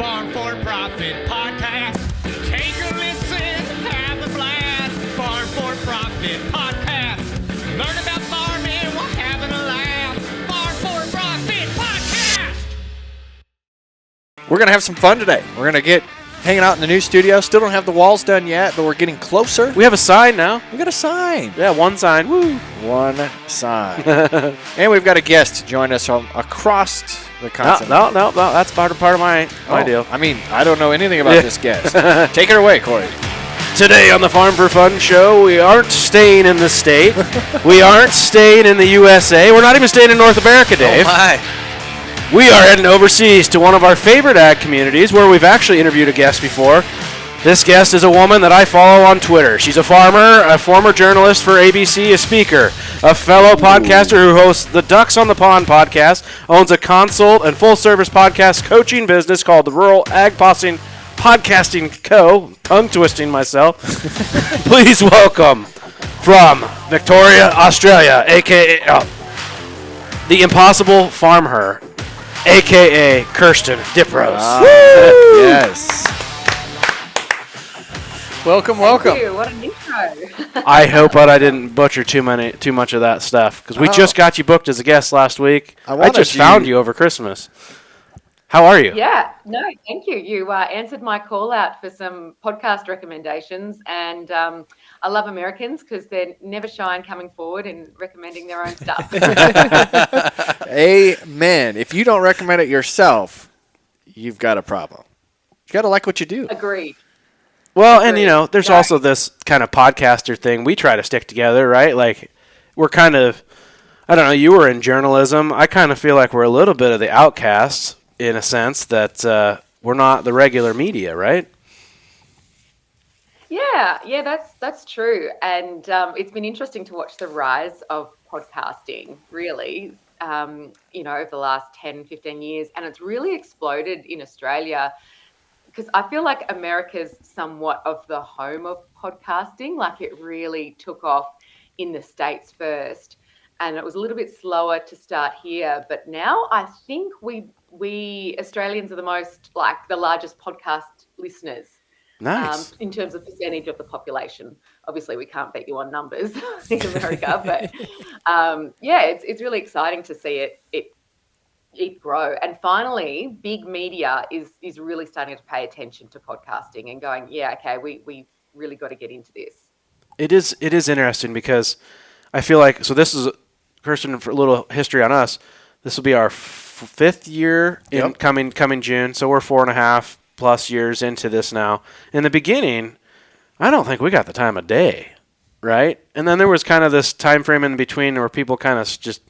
Farm for Profit Podcast. Take a listen, have a blast. Farm for Profit Podcast. Learn about farming while having a laugh. Farm for Profit Podcast. We're going to have some fun today. We're going to get hanging out in the new studio. Still don't have the walls done yet, but we're getting closer. We have a sign now. We got a sign. Yeah, one sign. Woo. One sign. And we've got a guest to join us from across the continent. No. That's part of my deal. I mean, I don't know anything about this guest. Take it away, Corey. Today on the Farm for Fun show, we aren't staying in the state. We aren't staying in the USA. We're not even staying in North America, Dave. Oh, my. We are heading overseas to one of our favorite ag communities where we've actually interviewed a guest before. This guest is a woman that I follow on Twitter. She's a farmer, a former journalist for ABC, a speaker, a fellow podcaster who hosts the Ducks on the Pond podcast, owns a consult and full-service podcast coaching business called the Rural Ag Podcasting Co. Tongue-twisting myself. Please welcome from Victoria, Australia, a.k.a. The Impossible Farmer, a.k.a. Kirsten Diprose. Yes. Welcome. Thank you. What an intro. I hope I didn't butcher too much of that stuff, because we just got you booked as a guest last week. I just found you over Christmas. How are you? Yeah, no, thank you. You answered my call out for some podcast recommendations, and I love Americans because they're never shy in coming forward and recommending their own stuff. Amen. If you don't recommend it yourself, you've got a problem. You got to like what you do. Agreed. Well, and there's also this kind of podcaster thing we try to stick together, right? Like, we're kind of, I don't know, you were in journalism. I kind of feel like we're a little bit of the outcasts in a sense that we're not the regular media, right? Yeah, that's true. And it's been interesting to watch the rise of podcasting, really, over the last 10, 15 years. And it's really exploded in Australia, because I feel like America's somewhat of the home of podcasting. Like, it really took off in the States first, and it was a little bit slower to start here. But now I think we Australians are the largest podcast listeners. Nice. In terms of percentage of the population. Obviously, we can't beat you on numbers in America, but it's really exciting to see it grow. And finally, big media is really starting to pay attention to podcasting and going, we really got to get into this. It is interesting, because I feel like, so this is, Kirsten, for a little history on us, this will be our fifth year in coming June, so we're 4.5 plus years into this now. In the beginning, I don't think we got the time of day, right? And then there was kind of this time frame in between where people kind of just,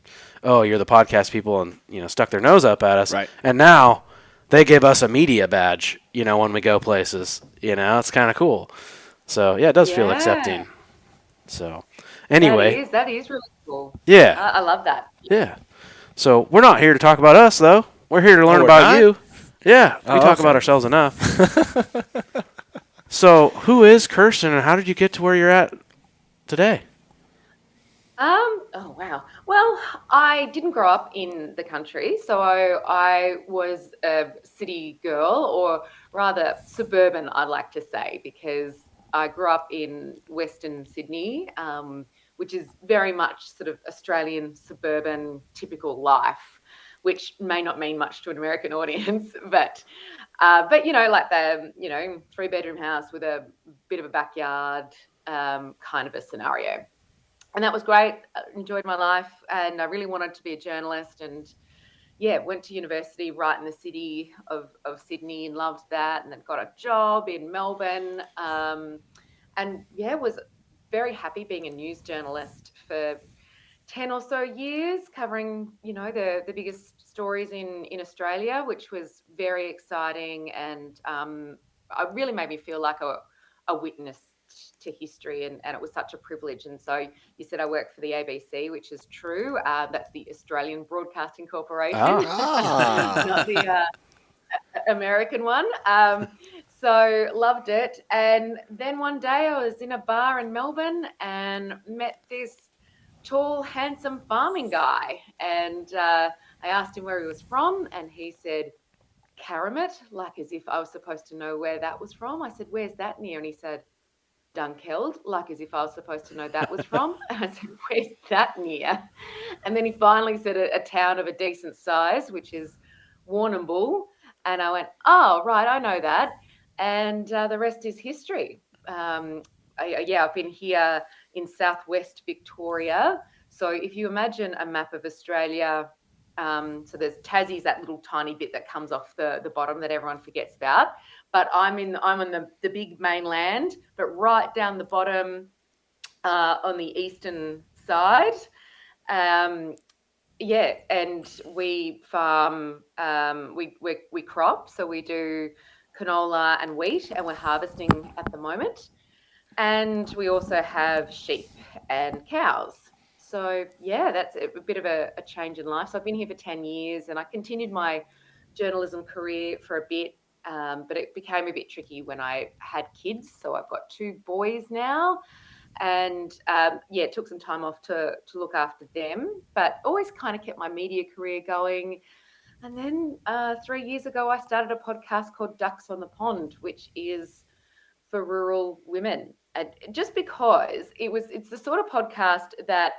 oh, you're the podcast people, and stuck their nose up at us. Right. And now they give us a media badge, when we go places. It's kind of cool. So yeah, it does feel accepting. So anyway, that is really cool. Yeah, I love that. Yeah. So we're not here to talk about us, though. We're here to learn about you. Yeah, we talk about ourselves enough. So who is Kirsten, and how did you get to where you're at today? Oh, wow. Well, I didn't grow up in the country, so I was a city girl, or rather suburban, I'd like to say, because I grew up in Western Sydney, which is very much sort of Australian suburban typical life, which may not mean much to an American audience, but like the 3-bedroom house with a bit of a backyard, kind of a scenario. And that was great. I enjoyed my life, and I really wanted to be a journalist, and went to university right in the city of Sydney and loved that, and then got a job in Melbourne, and was very happy being a news journalist for 10 or so years, covering the biggest stories in Australia, which was very exciting, and it really made me feel like a witness to history, and it was such a privilege. And so you said I work for the ABC, which is true. That's the Australian Broadcasting Corporation, not the American one. So loved it. And then one day I was in a bar in Melbourne and met this tall, handsome farming guy. And I asked him where he was from, and he said, Karamat, like as if I was supposed to know where that was from. I said, where's that near? And he said, Dunkeld, like as if I was supposed to know that was from. And I said, where's that near? And then he finally said a town of a decent size, which is Warrnambool. And I went, oh, right, I know that. And the rest is history. I've been here in southwest Victoria. So if you imagine a map of Australia, so there's Tassie's that little tiny bit that comes off the bottom that everyone forgets about. But I'm on the big mainland, but right down the bottom on the eastern side. And we farm, we crop, so we do canola and wheat, and we're harvesting at the moment. And we also have sheep and cows. So, that's a bit of a change in life. So I've been here for 10 years and I continued my journalism career for a bit, but it became a bit tricky when I had kids. So I've got 2 boys now and, it took some time off to look after them, but always kind of kept my media career going. And then 3 years ago, I started a podcast called Ducks on the Pond, which is for rural women. And just because it's the sort of podcast that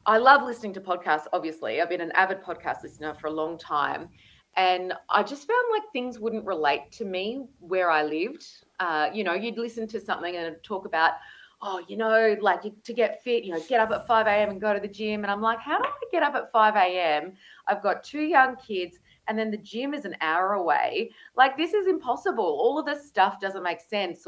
I love listening to podcasts, obviously. I've been an avid podcast listener for a long time. And I just found like things wouldn't relate to me where I lived. You'd listen to something and talk about, like to get fit, get up at 5 a.m. and go to the gym. And I'm like, how do I get up at 5 a.m.? I've got 2 young kids and then the gym is an hour away. Like, this is impossible. All of this stuff doesn't make sense.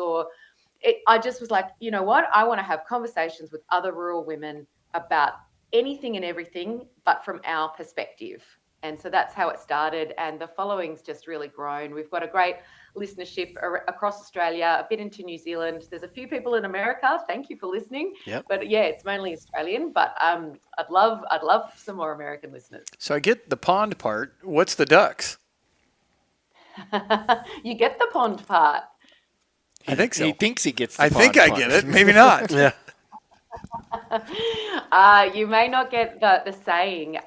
I just was like, you know what? I want to have conversations with other rural women about anything and everything, but from our perspective. And so that's how it started. And the following's just really grown. We've got a great listenership across Australia, a bit into New Zealand. There's a few people in America. Thank you for listening. Yep. But it's mainly Australian. But I'd love some more American listeners. So I get the pond part. What's the ducks? You get the pond part. I think so. He thinks he gets the I think pond I part. get it. Maybe not. Yeah. You may not get the saying.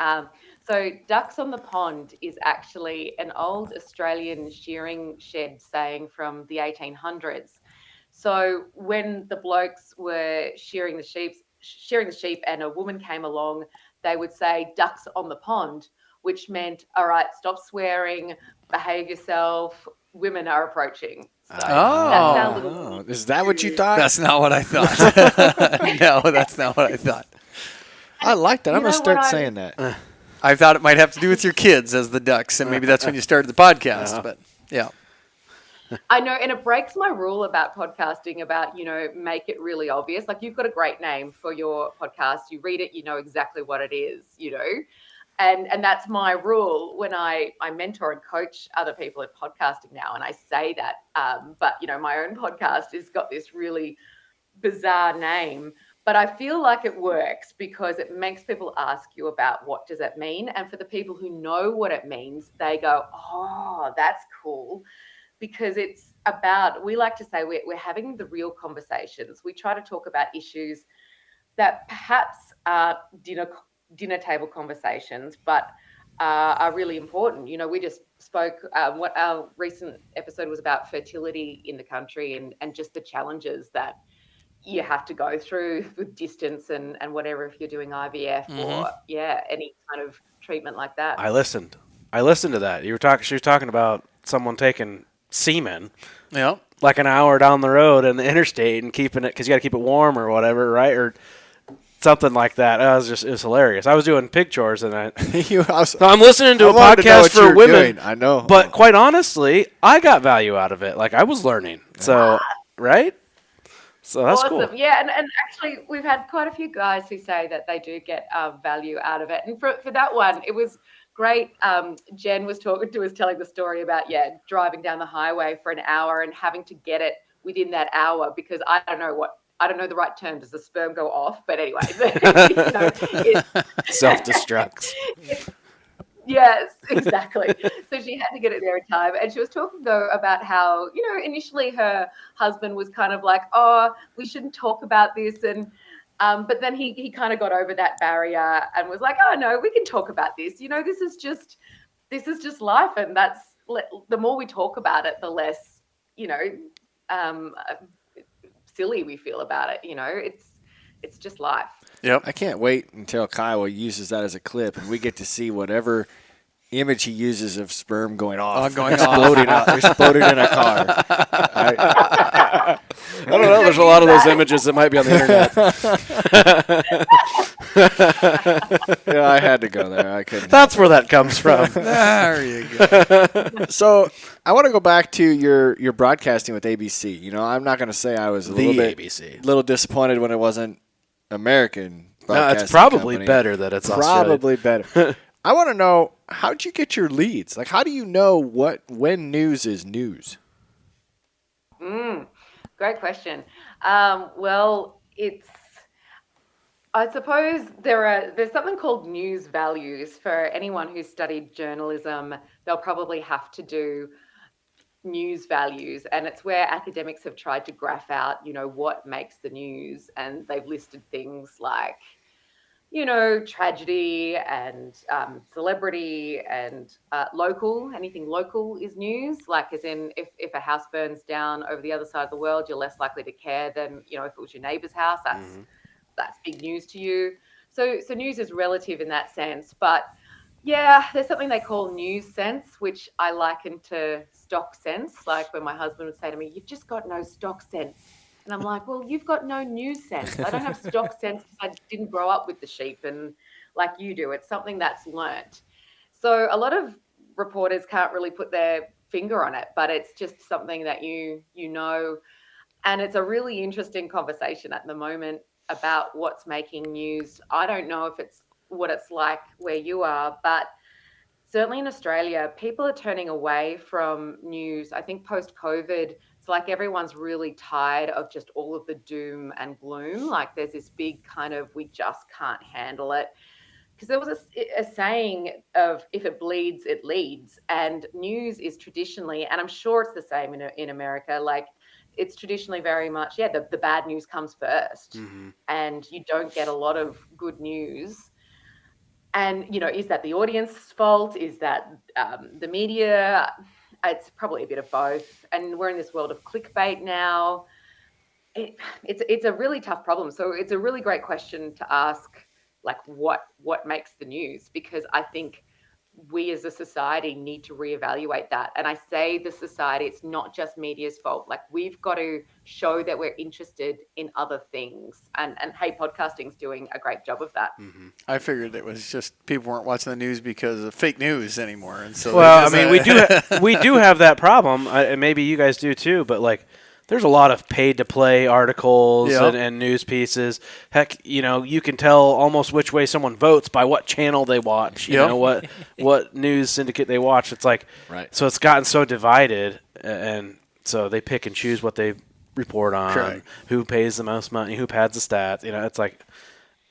So ducks on the pond is actually an old Australian shearing shed saying from the 1800s. So when the blokes were shearing the sheep and a woman came along, they would say ducks on the pond, which meant, all right, stop swearing, behave yourself, women are approaching. So that's our little is that what you thought? That's not what I thought. No, that's not what I thought. I like that. I'm going to start what saying that. I thought it might have to do with your kids as the ducks, and maybe that's when you started the podcast. But yeah. I know, and it breaks my rule about podcasting about, make it really obvious. Like, you've got a great name for your podcast. You read it, you know exactly what it is, And that's my rule when I mentor and coach other people in podcasting now. And I say that, but, my own podcast has got this really bizarre name. But I feel like it works because it makes people ask you about what does it mean. And for the people who know what it means, they go, oh, that's cool. Because it's about, we like to say we're having the real conversations. We try to talk about issues that perhaps are dinner table conversations, but are really important. We just spoke, what our recent episode was about fertility in the country and just the challenges that you have to go through with distance and whatever, if you're doing IVF or any kind of treatment like that. I listened to that. She was talking about someone taking semen, like an hour down the road in the interstate and keeping it because you got to keep it warm or whatever, right? Or something like that. It was hilarious. I was doing pig chores and I'm listening to a podcast for women. I know, but quite honestly, I got value out of it. Like, I was learning. So, right? So that's awesome. cool. Yeah, and actually we've had quite a few guys who say that they do get value out of it. And for that one, it was great. Jen was talking to us, telling the story about, driving down the highway for an hour and having to get it within that hour because I don't know the right term. Does the sperm go off? But anyway, self-destructs. Yes, exactly. So she had to get it there in time. And she was talking, though, about how, initially her husband was kind of like, oh, we shouldn't talk about this. And but then he kind of got over that barrier and was like, oh, no, we can talk about this. This is just life. And the more we talk about it, the less, um, silly we feel about it. It's just life. Yep. I can't wait until Kyle uses that as a clip and we get to see whatever image he uses of sperm going off, exploding in a car. I don't know. There's a lot of those images that might be on the internet. Yeah, I had to go there. I couldn't. That's where that comes from. There you go. So I want to go back to your broadcasting with ABC. I'm not going to say I was a little disappointed when it wasn't American. No, it's broadcasting probably company. better that it's Australian. Probably better. I want to know, how'd you get your leads? Like, how do you know when news is news? Great question. Well, I suppose there's something called news values. For anyone who's studied journalism, they'll probably have to do news values, and it's where academics have tried to graph out, what makes the news, and they've listed things like, tragedy and celebrity and local. Anything local is news. Like, as in, if a house burns down over the other side of the world, you're less likely to care than, if it was your neighbor's house. That's big news to you. So news is relative in that sense. But yeah, there's something they call news sense, which I liken to stock sense. Like when my husband would say to me, "You've just got no stock sense." And I'm like, well, you've got no news sense. I don't have stock sense because I didn't grow up with the sheep and like you do. It's something that's learnt. So a lot of reporters can't really put their finger on it, but it's just something that you know. And it's a really interesting conversation at the moment about what's making news. I don't know if it's what it's like where you are, but certainly in Australia, people are turning away from news. I think post-COVID, it's like everyone's really tired of just all of the doom and gloom. Like there's this big kind of, we just can't handle it. Because there was a saying of, if it bleeds, it leads. And news is traditionally, and I'm sure it's the same in America, like it's traditionally very much, the bad news comes first. And you don't get a lot of good news. And, is that the audience's fault? Is that the media? It's probably a bit of both. And we're in this world of clickbait now. It's a really tough problem. So it's a really great question to ask, like, what makes the news? Because I think we as a society need to reevaluate that. And I say the society, it's not just media's fault. Like, we've got to show that we're interested in other things. And hey, podcasting's doing a great job of that. I figured it was just people weren't watching the news because of fake news anymore. And so well, I mean, we do have that problem. And maybe you guys do too, but like, there's a lot of paid-to-play articles and news pieces. Heck, you can tell almost which way someone votes by what channel they watch. You know what news syndicate they watch. It's like, so it's gotten so divided, and so they pick and choose what they report on, who pays the most money, who pads the stats. It's like,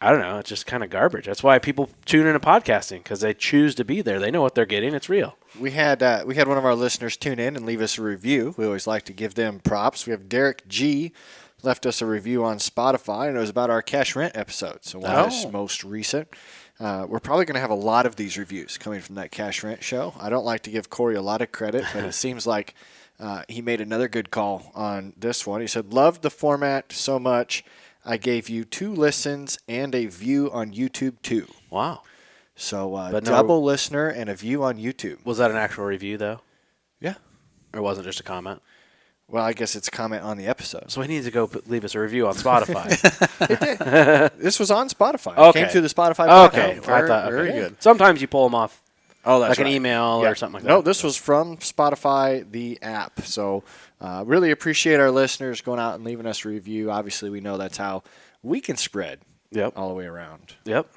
I don't know. It's just kind of garbage. That's why people tune into podcasting, because they choose to be there. They know what they're getting. It's real. We had one of our listeners tune in and leave us a review. We always like to give them props. We have Derek G. left us a review on Spotify, and it was about our cash rent episode. So that's most recent. We're probably going to have a lot of these reviews coming from that cash rent show. I don't like to give Corey a lot of credit, but it seems like he made another good call on this one. He said, "Loved the format so much. I gave you 2 listens and a view on YouTube too." Wow. So double listener and a view on YouTube. Was that an actual review, though? Yeah. Or was it just a comment? Well, I guess it's a comment on the episode. So he needs to go leave us a review on Spotify. This was on Spotify. Okay. It came through the Spotify Okay. platform. Very good. Sometimes you pull them off. Oh, that's like an email or something like that. No, this was from Spotify, the app. So really appreciate our listeners going out and leaving us a review. Obviously, we know that's how we can spread all the way around. Yep.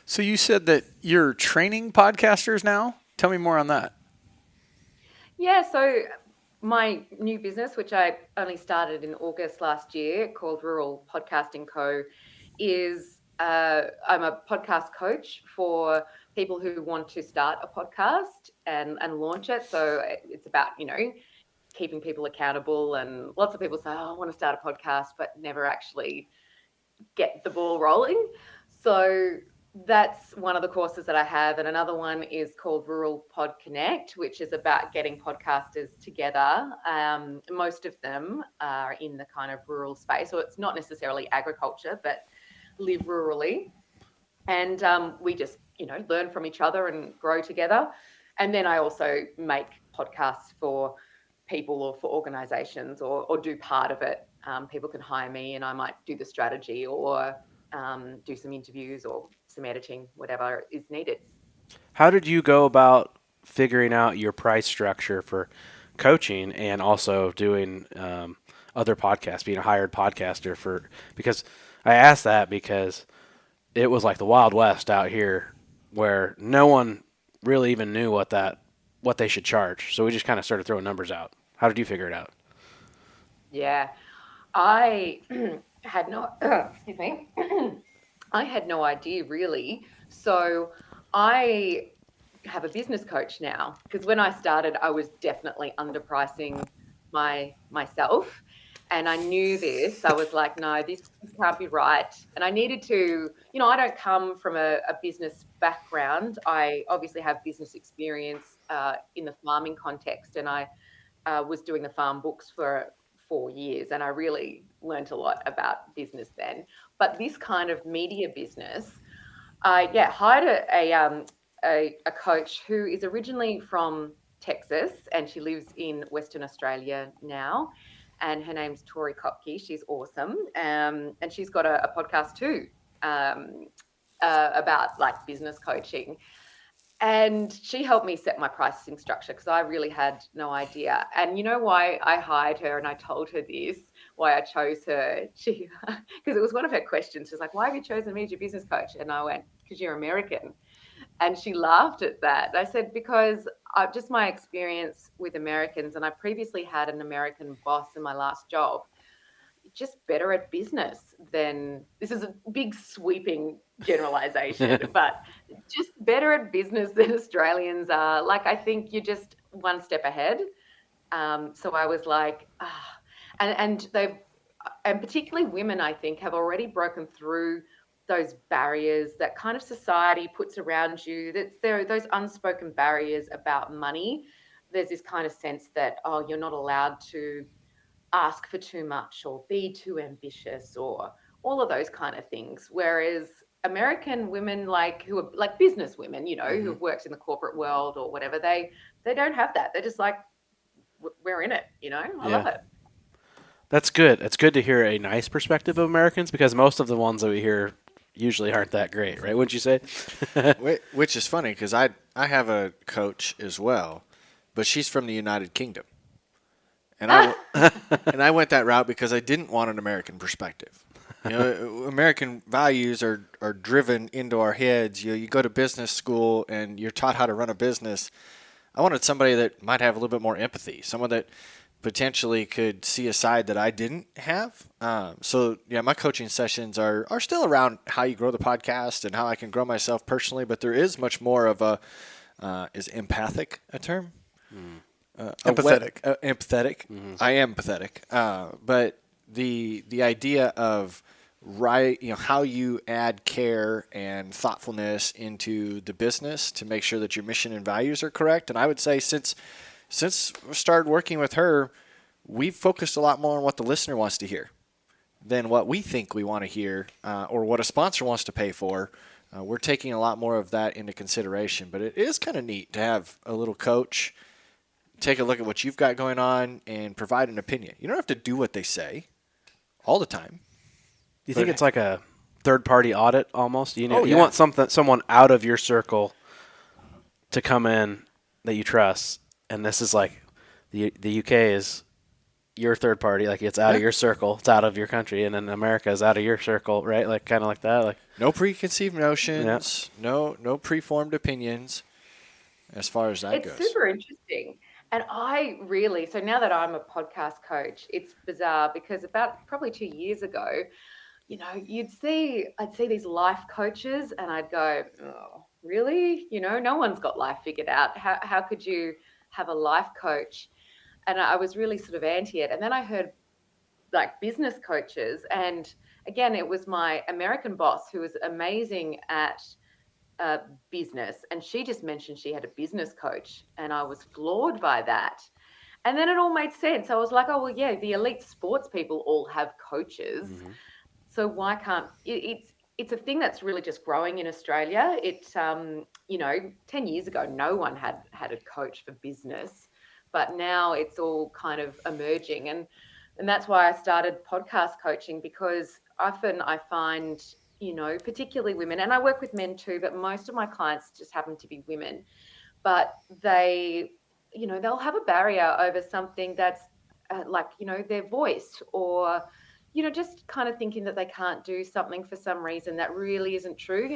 So you said that you're training podcasters now? Tell me more on that. Yeah, so my new business, which I only started in August last year, called Rural Podcasting Co., is I'm a podcast coach for people who want to start a podcast and launch it. So it's about, keeping people accountable. And lots of people say, "Oh, I want to start a podcast," but never actually get the ball rolling. So that's one of the courses that I have. And another one is called Rural Pod Connect, which is about getting podcasters together. Most of them are in the kind of rural space, so it's not necessarily agriculture, but live rurally. And we just, learn from each other and grow together. And then I also make podcasts for people or for organizations or do part of it. People can hire me and I might do the strategy or do some interviews or some editing, whatever is needed. How did you go about figuring out your price structure for coaching and also doing other podcasts, being a hired podcaster for? Because I asked that because it was like the Wild West out here, where no one really even knew what they should charge. So we just kind of started throwing numbers out. How did you figure it out? Yeah, I had no, excuse me, I had no idea really. So I have a business coach now because when I started, I was definitely underpricing myself. And I knew this. I was like, no, this can't be right. And I needed to, I don't come from a business background. I obviously have business experience in the farming context. And I was doing the farm books for 4 years. And I really learned a lot about business then. But this kind of media business, I hired a coach who is originally from Texas and she lives in Western Australia now. And her name's Tori Kopke. She's awesome. And she's got a podcast too about like business coaching. And she helped me set my pricing structure because I really had no idea. And you know why I hired her and I told her this, why I chose her? She, because it was one of her questions. She's like, why have you chosen me as your business coach? And I went, because you're American. And she laughed at that. I said, because just my experience with Americans, and I previously had an American boss in my last job, just better at business than, this is a big sweeping generalization, but just better at business than Australians are. Like, I think you're just one step ahead. So I was like, and particularly women, I think, have already broken through those barriers that kind of society puts around you. That there are those unspoken barriers about money. There's this kind of sense that, oh, you're not allowed to ask for too much or be too ambitious or all of those kind of things. Whereas American women, like who are like business women, who've worked in the corporate world or whatever, they don't have that. They're just like, we're in it, I love it. That's good. It's good to hear a nice perspective of Americans because most of the ones that we hear usually aren't that great, right? Wouldn't you say? Which is funny because I have a coach as well, but she's from the United Kingdom. And I went that route because I didn't want an American perspective. American values are driven into our heads. You go to business school and you're taught how to run a business. I wanted somebody that might have a little bit more empathy, someone that potentially could see a side that I didn't have. So my coaching sessions are still around how you grow the podcast and how I can grow myself personally, but there is much more of a, is empathic a term? Empathetic. Empathetic. Mm-hmm. I am pathetic. But the idea of how you add care and thoughtfulness into the business to make sure that your mission and values are correct. And I would say since we started working with her, we've focused a lot more on what the listener wants to hear than what we think we want to hear or what a sponsor wants to pay for. We're taking a lot more of that into consideration. But it is kind of neat to have a little coach take a look at what you've got going on and provide an opinion. You don't have to do what they say all the time. You think it's like a third-party audit almost? You want someone out of your circle to come in that you trust, and this is like the UK is your third party, like it's out of your circle, it's out of your country, and then America is out of your circle, right? Like kind of like that, like no preconceived notions, no preformed opinions. As far as that goes, it's super interesting. And so now that I'm a podcast coach, it's bizarre because about probably 2 years ago, I'd see these life coaches and I'd go, oh, really? No one's got life figured out. How could you have a life coach? And I was really sort of anti it. And then I heard like business coaches. And again, it was my American boss who was amazing at business, and she just mentioned she had a business coach, and I was floored by that. And then it all made sense. I was like, oh, well, yeah, the elite sports people all have coaches. So why can't it's a thing that's really just growing in Australia. 10 years ago, no one had a coach for business, but now it's all kind of emerging. And that's why I started podcast coaching, because often I find, particularly women, and I work with men too, but most of my clients just happen to be women, but they'll have a barrier over something that's their voice, or, just kind of thinking that they can't do something for some reason that really isn't true.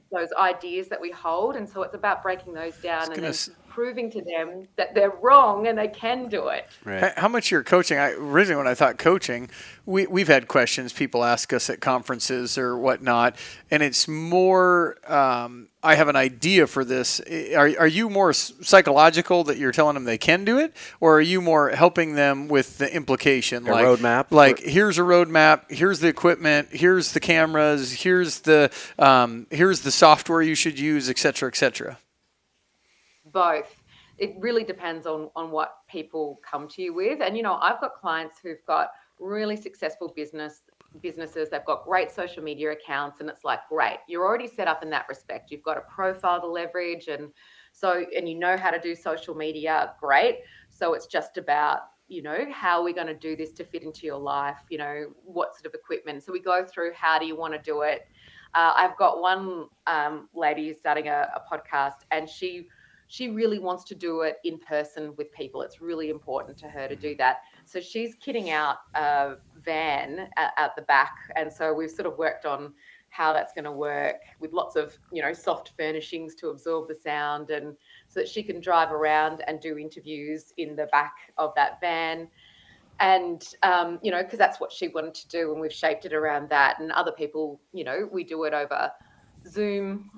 Those ideas that we hold. And so it's about breaking those down and then proving to them that they're wrong and they can do it. Right. How much you're coaching? Originally, when I thought coaching, we've had questions people ask us at conferences or whatnot, and it's more, I have an idea for this. Are you more psychological that you're telling them they can do it, or are you more helping them with the implication? A roadmap? Like, here's a roadmap, here's the equipment, here's the cameras, here's the software you should use, et cetera, et cetera. Both. It really depends on what people come to you with. And, I've got clients who've got really successful businesses. They've got great social media accounts, and it's like, great, you're already set up in that respect. You've got a profile to leverage, and you know how to do social media. Great. So it's just about, how are we going to do this to fit into your life? What sort of equipment? So we go through, how do you want to do it? I've got one lady who's starting a podcast, and she really wants to do it in person with people. It's really important to her to do that. So she's kitting out a van at the back. And so we've sort of worked on how that's going to work with lots of, soft furnishings to absorb the sound, and so that she can drive around and do interviews in the back of that van. And, because that's what she wanted to do, and we've shaped it around that. And other people, we do it over Zoom.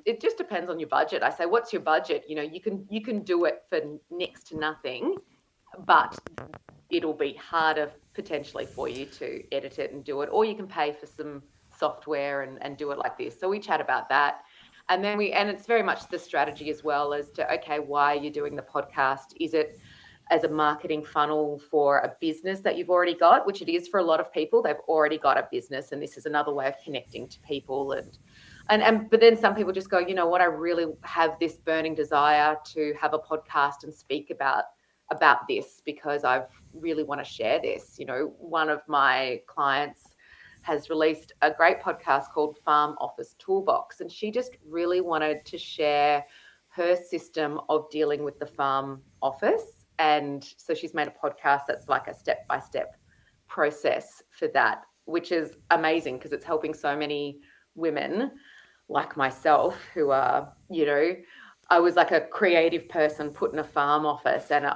It just depends on your budget. I say, what's your budget? You can do it for next to nothing, but it'll be harder potentially for you to edit it and do it, or you can pay for some software and do it like this. So we chat about that. And then and it's very much the strategy as well as to, okay, why are you doing the podcast? Is it as a marketing funnel for a business that you've already got, which it is for a lot of people. They've already got a business, and this is another way of connecting to people. But then some people just go, you know what, I really have this burning desire to have a podcast and speak about this, because I really want to share this. One of my clients has released a great podcast called Farm Office Toolbox, and she just really wanted to share her system of dealing with the farm office. And so she's made a podcast that's like a step-by-step process for that, which is amazing, because it's helping so many women like myself who are, I was like a creative person put in a farm office, and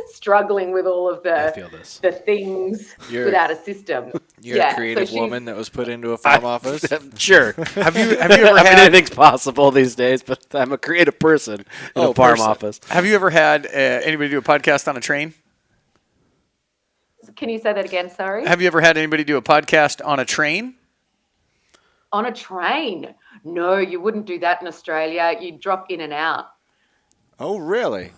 struggling with all of the things without a system. You're a creative woman that was put into a farm office? Sure. Have you ever had... anything's possible these days, but I'm a creative person in a farm office. Have you ever had anybody do a podcast on a train? Can you say that again? Sorry. Have you ever had anybody do a podcast on a train? On a train? No, you wouldn't do that in Australia. You'd drop in and out. Oh, really?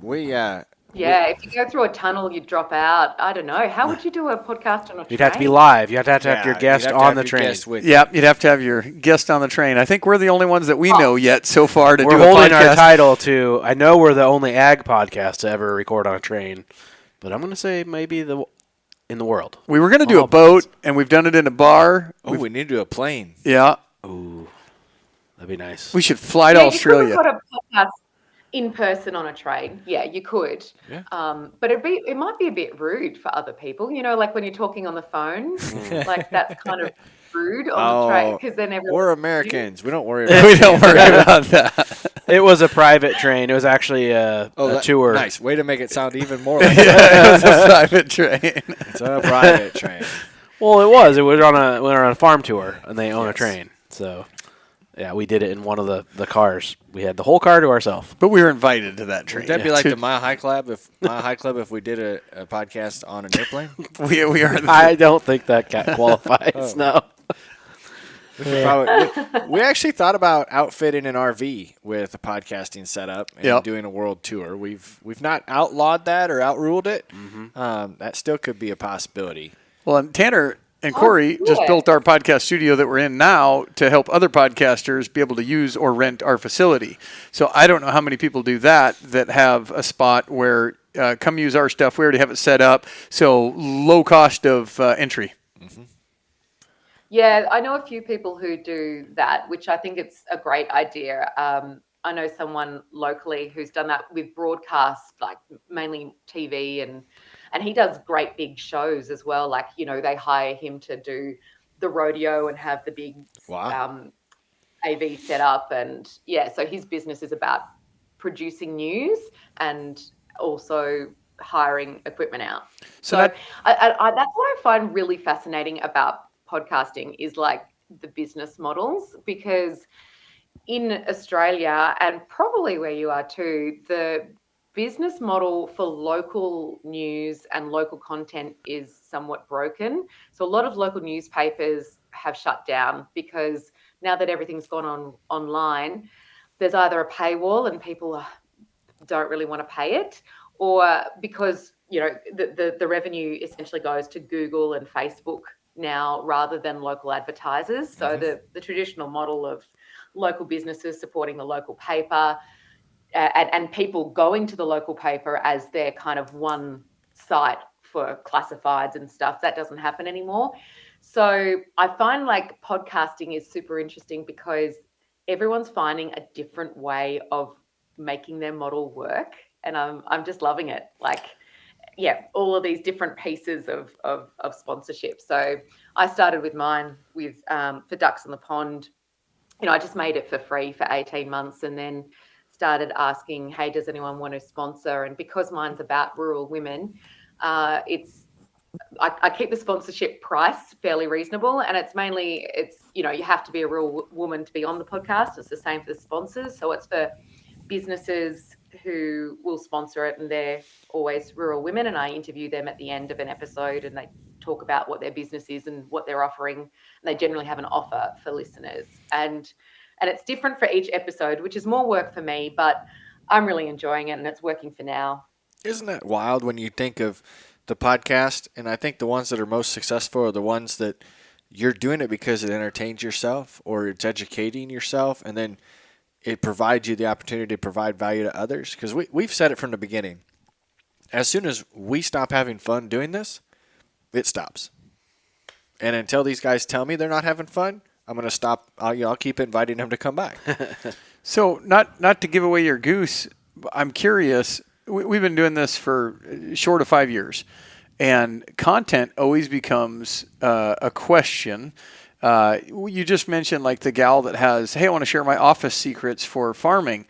If you go through a tunnel, you'd drop out. I don't know. How would you do a podcast on a train? You'd have to be live. You'd have to have your guest on the train. Yep, you'd have to have your guest on the train. I think we're the only ones that we know yet so far to do a podcast. We're holding our title to, I know we're the only ag podcast to ever record on a train, but I'm going to say maybe in the world. We were going to do a boat, and we've done it in a bar. Oh, we need to do a plane. Yeah. Ooh, that'd be nice. We should fly to Australia. You could have got a podcast in person on a train. Yeah, you could. Yeah. But it might be a bit rude for other people. Like when you're talking on the phone, like that's kind of rude on the train, because then everyone. We're Americans. We don't worry about we don't worry about that. It was a private train. It was actually a tour. Nice. Way to make it sound even more like it was a private train. It's a private train. Well, it was. We were on a farm tour, and they own a train. So, yeah, we did it in one of the cars. We had the whole car to ourselves. But we were invited to that train. Would that be like the Mile High Club if we did a podcast on an airplane? we are. I don't think that qualifies. No. We actually thought about outfitting an RV with a podcasting setup and doing a world tour. We've not outlawed that or outruled it. That still could be a possibility. Well, and Tanner and Corey just built our podcast studio that we're in now to help other podcasters be able to use or rent our facility. So I don't know how many people do that have a spot where come use our stuff. We already have it set up. So low cost of entry. Yeah, I know a few people who do that, which I think it's a great idea. I know someone locally who's done that with broadcasts, like mainly TV, and he does great big shows as well. Like, they hire him to do the rodeo and have the big AV set up. And so his business is about producing news and also hiring equipment out. So that's what I find really fascinating about podcasting is like the business models, because in Australia and probably where you are too, the business model for local news and local content is somewhat broken. So a lot of local newspapers have shut down because now that everything's gone on online, there's either a paywall and people don't really want to pay it, or because the revenue essentially goes to Google and Facebook now rather than local advertisers. So the traditional model of local businesses supporting the local paper and people going to the local paper as their kind of one site for classifieds and stuff, that doesn't happen anymore. So I find like podcasting is super interesting because everyone's finding a different way of making their model work, and I'm just loving it. Like, all of these different pieces of sponsorship. So I started with mine with for Ducks on the Pond. I just made it for free for 18 months and then started asking, hey, does anyone want to sponsor? And because mine's about rural women, I keep the sponsorship price fairly reasonable. And it's mainly, you have to be a rural woman to be on the podcast. It's the same for the sponsors. So it's for businesses who will sponsor it, and they're always rural women, and I interview them at the end of an episode and they talk about what their business is and what they're offering, and they generally have an offer for listeners, and it's different for each episode, which is more work for me, but I'm really enjoying it and it's working for now. Isn't that wild when you think of the podcast? And I think the ones that are most successful are the ones that you're doing it because it entertains yourself or it's educating yourself, and then it provides you the opportunity to provide value to others. Because we've said it from the beginning. As soon as we stop having fun doing this, it stops. And until these guys tell me they're not having fun, I'm going to stop. I'll keep inviting them to come back. So not to give away your goose, I'm curious. We've been doing this for short of 5 years. And content always becomes a question. You just mentioned like the gal that has, hey, I want to share my office secrets for farming.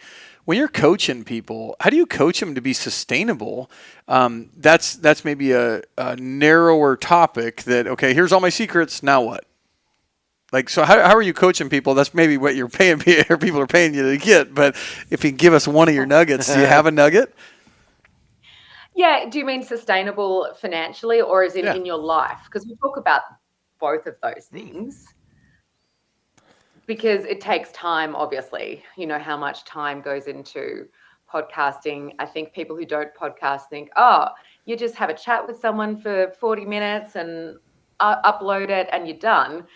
When you're coaching people, how do you coach them to be sustainable? That's maybe a narrower topic that, okay, here's all my secrets, now what? Like, so how are you coaching people? That's maybe what you're paying people are paying you to get. But if you give us one of your nuggets, do you have a nugget? Yeah. Do you mean sustainable financially, or is it in your life? Because we talk about both of those things, because it takes time, obviously. You know how much time goes into podcasting. I think people who don't podcast think, oh, you just have a chat with someone for 40 minutes and upload it and you're done.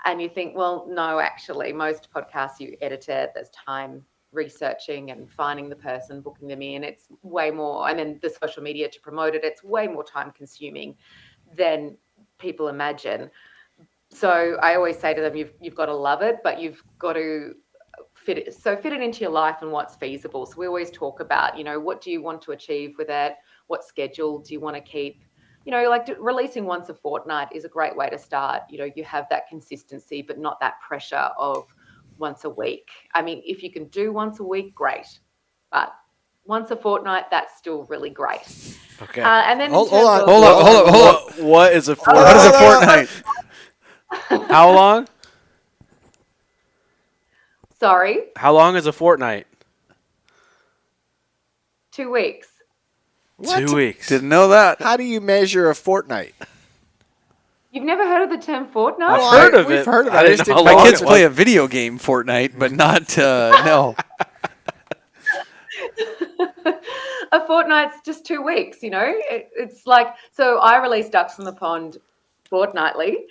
And you think, well, no, actually, most podcasts, you edit it. There's time researching and finding the person, booking them in. It's way more, and then the social media to promote it, it's way more time consuming than people imagine. So I always say to them, you've got to love it, but you've got to fit it into your life and what's feasible. So we always talk about, what do you want to achieve with it? What schedule do you want to keep? Releasing once a fortnight is a great way to start. You have that consistency, but not that pressure of once a week. I mean, if you can do once a week, great. But once a fortnight, that's still really great. Okay. And then Hold on. What is a fortnight? What is a fortnight? How long? Sorry? How long is a fortnight? 2 weeks. What? 2 weeks. Didn't know that. How do you measure a fortnight? You've never heard of the term fortnight? I've heard of we've it. heard of it. I I didn't just know didn't how know My long kids it play was. a video game, Fortnite, but not no. A fortnight's just 2 weeks, It's like, so I release Ducks from the Pond fortnightly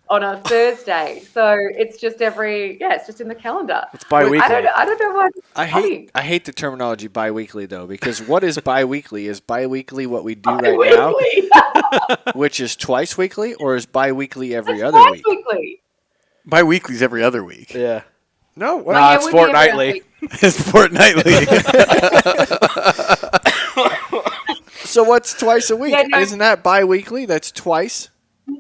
on a Thursday. So it's just it's just in the calendar. It's bi-weekly. I don't know why it's funny. I hate the terminology biweekly though, because what is biweekly? Is biweekly what we do right Bi-weekly. now, which is twice weekly, or is biweekly every It's other week? bi-weekly. Bi-weekly's every other week. Yeah. No, what? Nah, Yeah, it's it would be every other fortnightly. week. It's fortnightly. So what's twice a week? Yeah, no. Isn't that biweekly? That's twice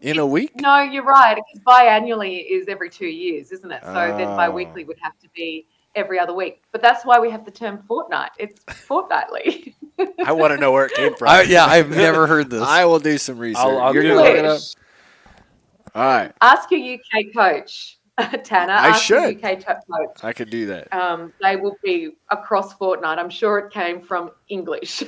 in a week. No, you're right. Because biannually is every 2 years, isn't it? So then Oh. bi-weekly would have to be every other week. But that's why we have the term fortnight. It's fortnightly. I want to know where it came from. I've never heard this. I will do some research. I'll You're do gonna it. look it up. All right, Ask your UK coach, Tanner. I Ask your should. UK coach. I could do that. They will be across fortnight. I'm sure it came from English.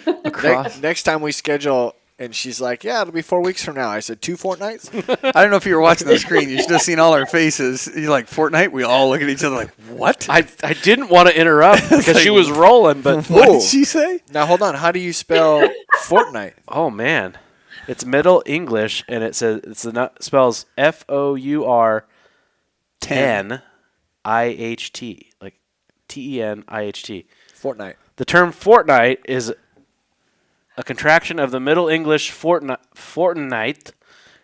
Next time we schedule, and she's like, "Yeah, it'll be 4 weeks from now." I said, 2 fortnights. I don't know if you were watching the screen. You should have seen all our faces. You're like, Fortnite? We all look at each other like, what? I didn't want to interrupt because she was rolling, but What Ooh. did she say? Now hold on. How do you spell Fortnite? oh man, it's Middle English, and it says spells FOUR 10 IHT, like TENIHT. Fortnite. The term fortnight is a contraction of the Middle English fortnight.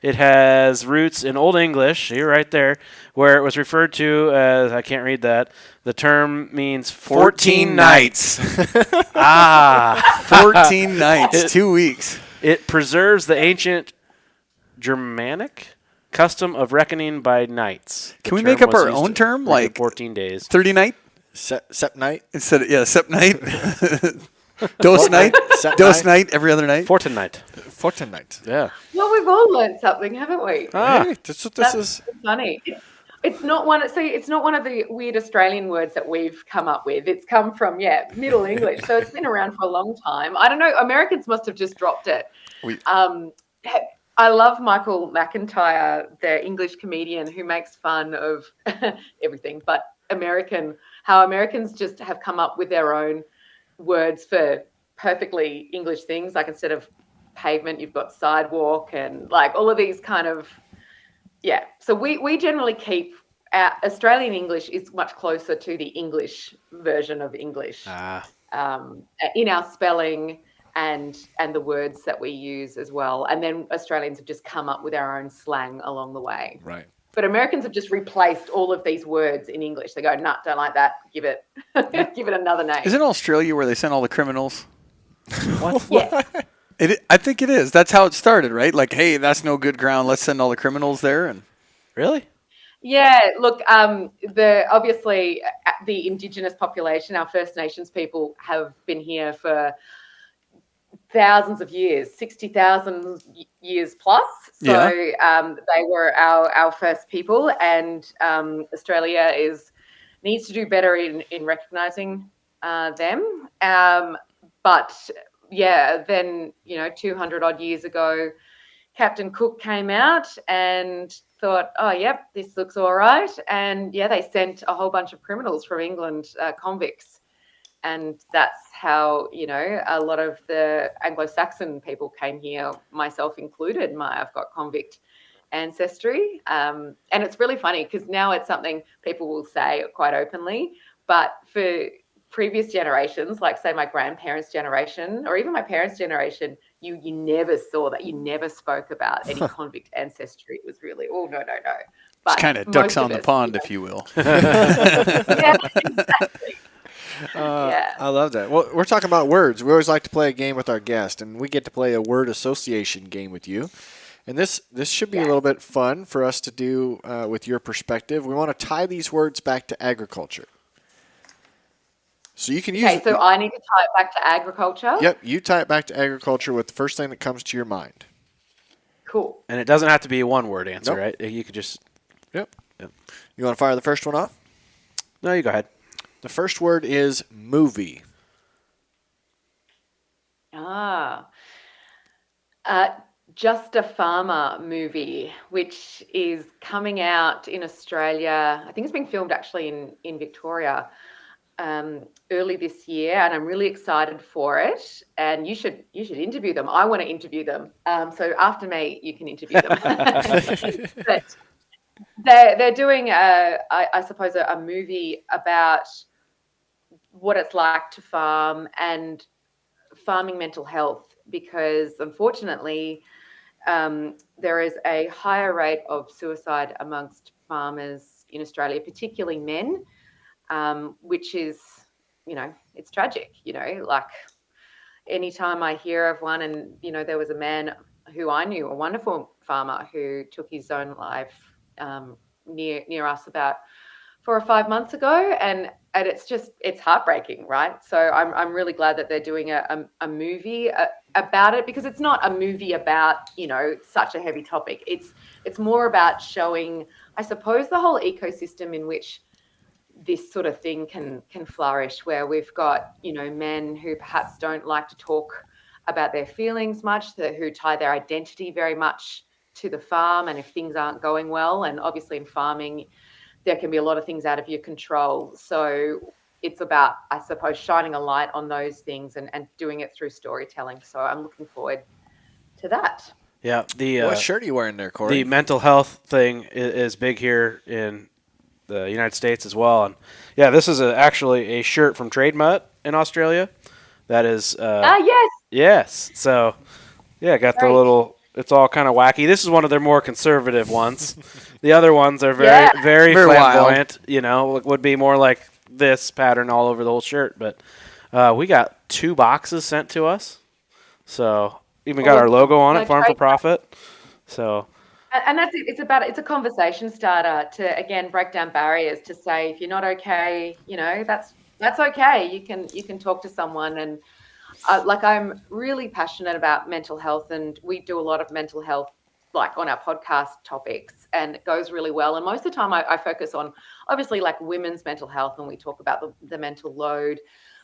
It has roots in Old English, you're right there, where it was referred to as, I can't read that, the term means 14 nights. 14 nights, 2 weeks. It preserves the ancient Germanic custom of reckoning by nights. Can we make up our own term, like 14 days. 30 night Septnight. instead of sep night, dose night, Sep dose night. night every other night. Fortnight. Fortnite. Yeah. Well, we've all learned something, haven't we? Hey, that's what this That's is. funny. It's not one. So it's not one of the weird Australian words that we've come up with. It's come from Middle English. So it's been around for a long time. I don't know. Americans must have just dropped it. I love Michael McIntyre, the English comedian who makes fun of everything, but how Americans just have come up with their own words for perfectly English things. Like instead of pavement, you've got sidewalk and like all of these kind of, So we generally keep our Australian English is much closer to the English version of English in our spelling and the words that we use as well. And then Australians have just come up with our own slang along the way. Right. But Americans have just replaced all of these words in English. They go, "Nah, don't like that. Give it another name." Isn't Australia where they send all the criminals? Yes. I think it is. That's how it started, right? Like, hey, that's no good ground. Let's send all the criminals there. And Really? Yeah, look, obviously the Indigenous population, our First Nations people, have been here for thousands of years, 60,000 years plus. So they were our first people, and Australia needs to do better in recognising them. But then 200 odd years ago, Captain Cook came out and thought, "Oh, yep, this looks all right," and they sent a whole bunch of criminals from England, convicts. And that's how, a lot of the Anglo-Saxon people came here, myself included. I've got convict ancestry. And it's really funny because now it's something people will say quite openly. But for previous generations, like say my grandparents' generation or even my parents' generation, you never saw that. You never spoke about any convict ancestry. It was really, oh, no. But it's kind of ducks on the pond, if you will. Yeah, exactly. I love that. Well, we're talking about words. We always like to play a game with our guest, and we get to play a word association game with you. And this should be a little bit fun for us to do with your perspective. We want to tie these words back to agriculture. So you can use. Okay, so I need to tie it back to agriculture. Yep, you tie it back to agriculture with the first thing that comes to your mind. Cool. And it doesn't have to be a one-word answer, Nope. right? You could just... Yep. You want to fire the first one off? No, you go ahead. The first word is movie. Just a Farmer movie, which is coming out in Australia. I think it's being filmed actually in Victoria early this year, and I'm really excited for it. And you should interview them. I want to interview them. So after me, you can interview them. But they're doing I suppose a movie about what it's like to farm and farming mental health, because unfortunately there is a higher rate of suicide amongst farmers in Australia, particularly men, which is, it's tragic, like anytime I hear of one. And, there was a man who I knew, a wonderful farmer, who took his own life near us about 4 or 5 months ago. And it's heartbreaking, right? So I'm really glad that they're doing a movie about it, because it's not a movie about, such a heavy topic. It's more about showing, I suppose, the whole ecosystem in which this sort of thing can flourish, where we've got, men who perhaps don't like to talk about their feelings much, who tie their identity very much to the farm and if things aren't going well. And obviously in farming, there can be a lot of things out of your control. So it's about, I suppose, shining a light on those things and doing it through storytelling. So I'm looking forward to that. Yeah. What shirt are you wearing there, Corey? The mental health thing is big here in the United States as well. And yeah, this is actually a shirt from Trade Mutt in Australia. That is. Yes. Yes. So, yeah, got the little. It's all kind of wacky. This is one of their more conservative ones. The other ones are very flamboyant. Wild. Would be more like this pattern all over the whole shirt. But we got 2 boxes sent to us. So even got our logo on it, Farm for Profit. So. And that's it. It's a conversation starter to, again, break down barriers, to say, if you're not okay, that's okay. You can talk to someone. And I'm really passionate about mental health, and we do a lot of mental health, like on our podcast topics, and it goes really well. And most of the time I focus on, obviously, like women's mental health, and we talk about the mental load.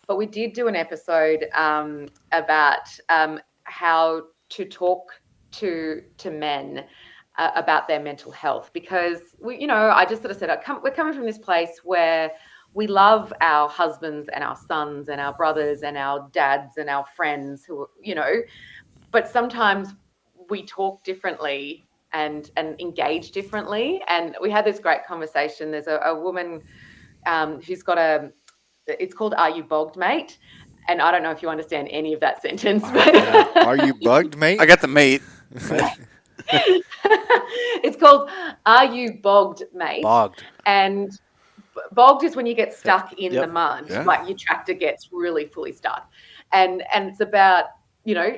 But we did do an episode about how to talk to men about their mental health, because I just sort of said, we're coming from this place where we love our husbands and our sons and our brothers and our dads and our friends who, but sometimes we talk differently and engage differently. And we had this great conversation. There's a woman who's got it's called Are You Bogged, Mate? And I don't know if you understand any of that sentence. But Are you bugged, mate? I got the mate. It's called Are You Bogged, Mate? Bogged. And bogged is when you get stuck in the mud, like your tractor gets really fully stuck. And it's about,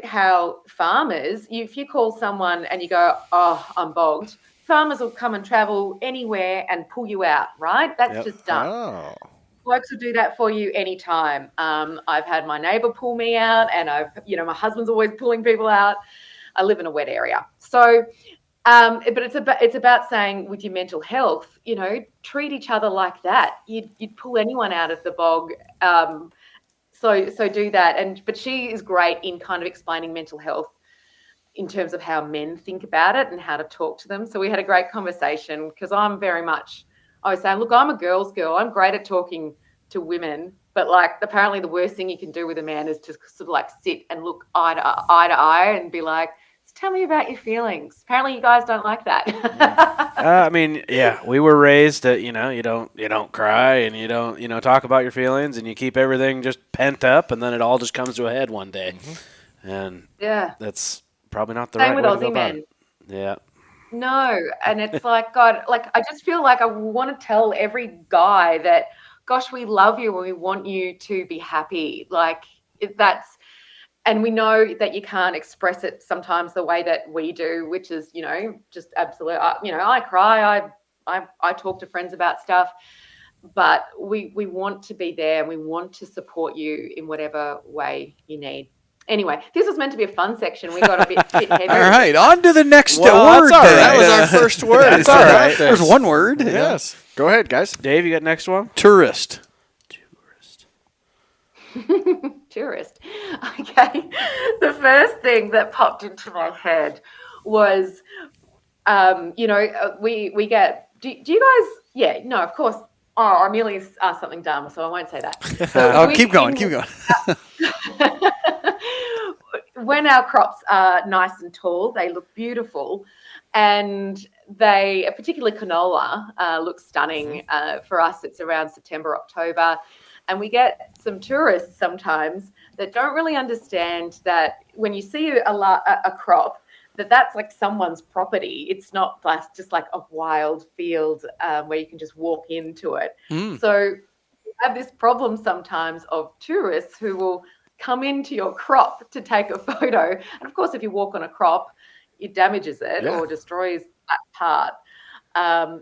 how farmers, if you call someone and you go, oh, I'm bogged, farmers will come and travel anywhere and pull you out, right? That's just done. Oh. Blokes will do that for you anytime. I've had my neighbour pull me out, and my husband's always pulling people out. I live in a wet area. So, but it's about saying, with your mental health, treat each other like that. You'd pull anyone out of the bog. So do that. But she is great in kind of explaining mental health in terms of how men think about it and how to talk to them. So we had a great conversation, because I was saying, look, I'm a girl's girl. I'm great at talking to women, but apparently the worst thing you can do with a man is to sort of sit and look eye to eye and be like, tell me about your feelings. Apparently you guys don't like that. We were raised that, you don't cry, and you don't, talk about your feelings, and you keep everything just pent up, and then it all just comes to a head one day. Mm-hmm. And that's probably not the right way to go about it. Yeah. No. And it's like, God, I just feel like I want to tell every guy that, gosh, we love you and we want you to be happy. And we know that you can't express it sometimes the way that we do, which is, just absolute. I cry. I talk to friends about stuff, but we want to be there, and we want to support you in whatever way you need. Anyway, this was meant to be a fun section. We got a bit heavy. All right, on to the next word. That's all right. That was our first word. That's all right. There's one word. Yes. Go ahead, guys. Dave, you got next one? Tourist. Tourist. Okay. The first thing that popped into my head was, we get. Do you guys? Yeah, no, of course. Oh, I merely asked something dumb, so I won't say that. So Keep going. When our crops are nice and tall, they look beautiful, and particularly canola, looks stunning. For us, it's around September, October, and we get some tourists sometimes that don't really understand that when you see a crop, that's like someone's property. It's not just like a wild field where you can just walk into it. So we have this problem sometimes of tourists who will come into your crop to take a photo. And of course, if you walk on a crop, it damages it or destroys that part.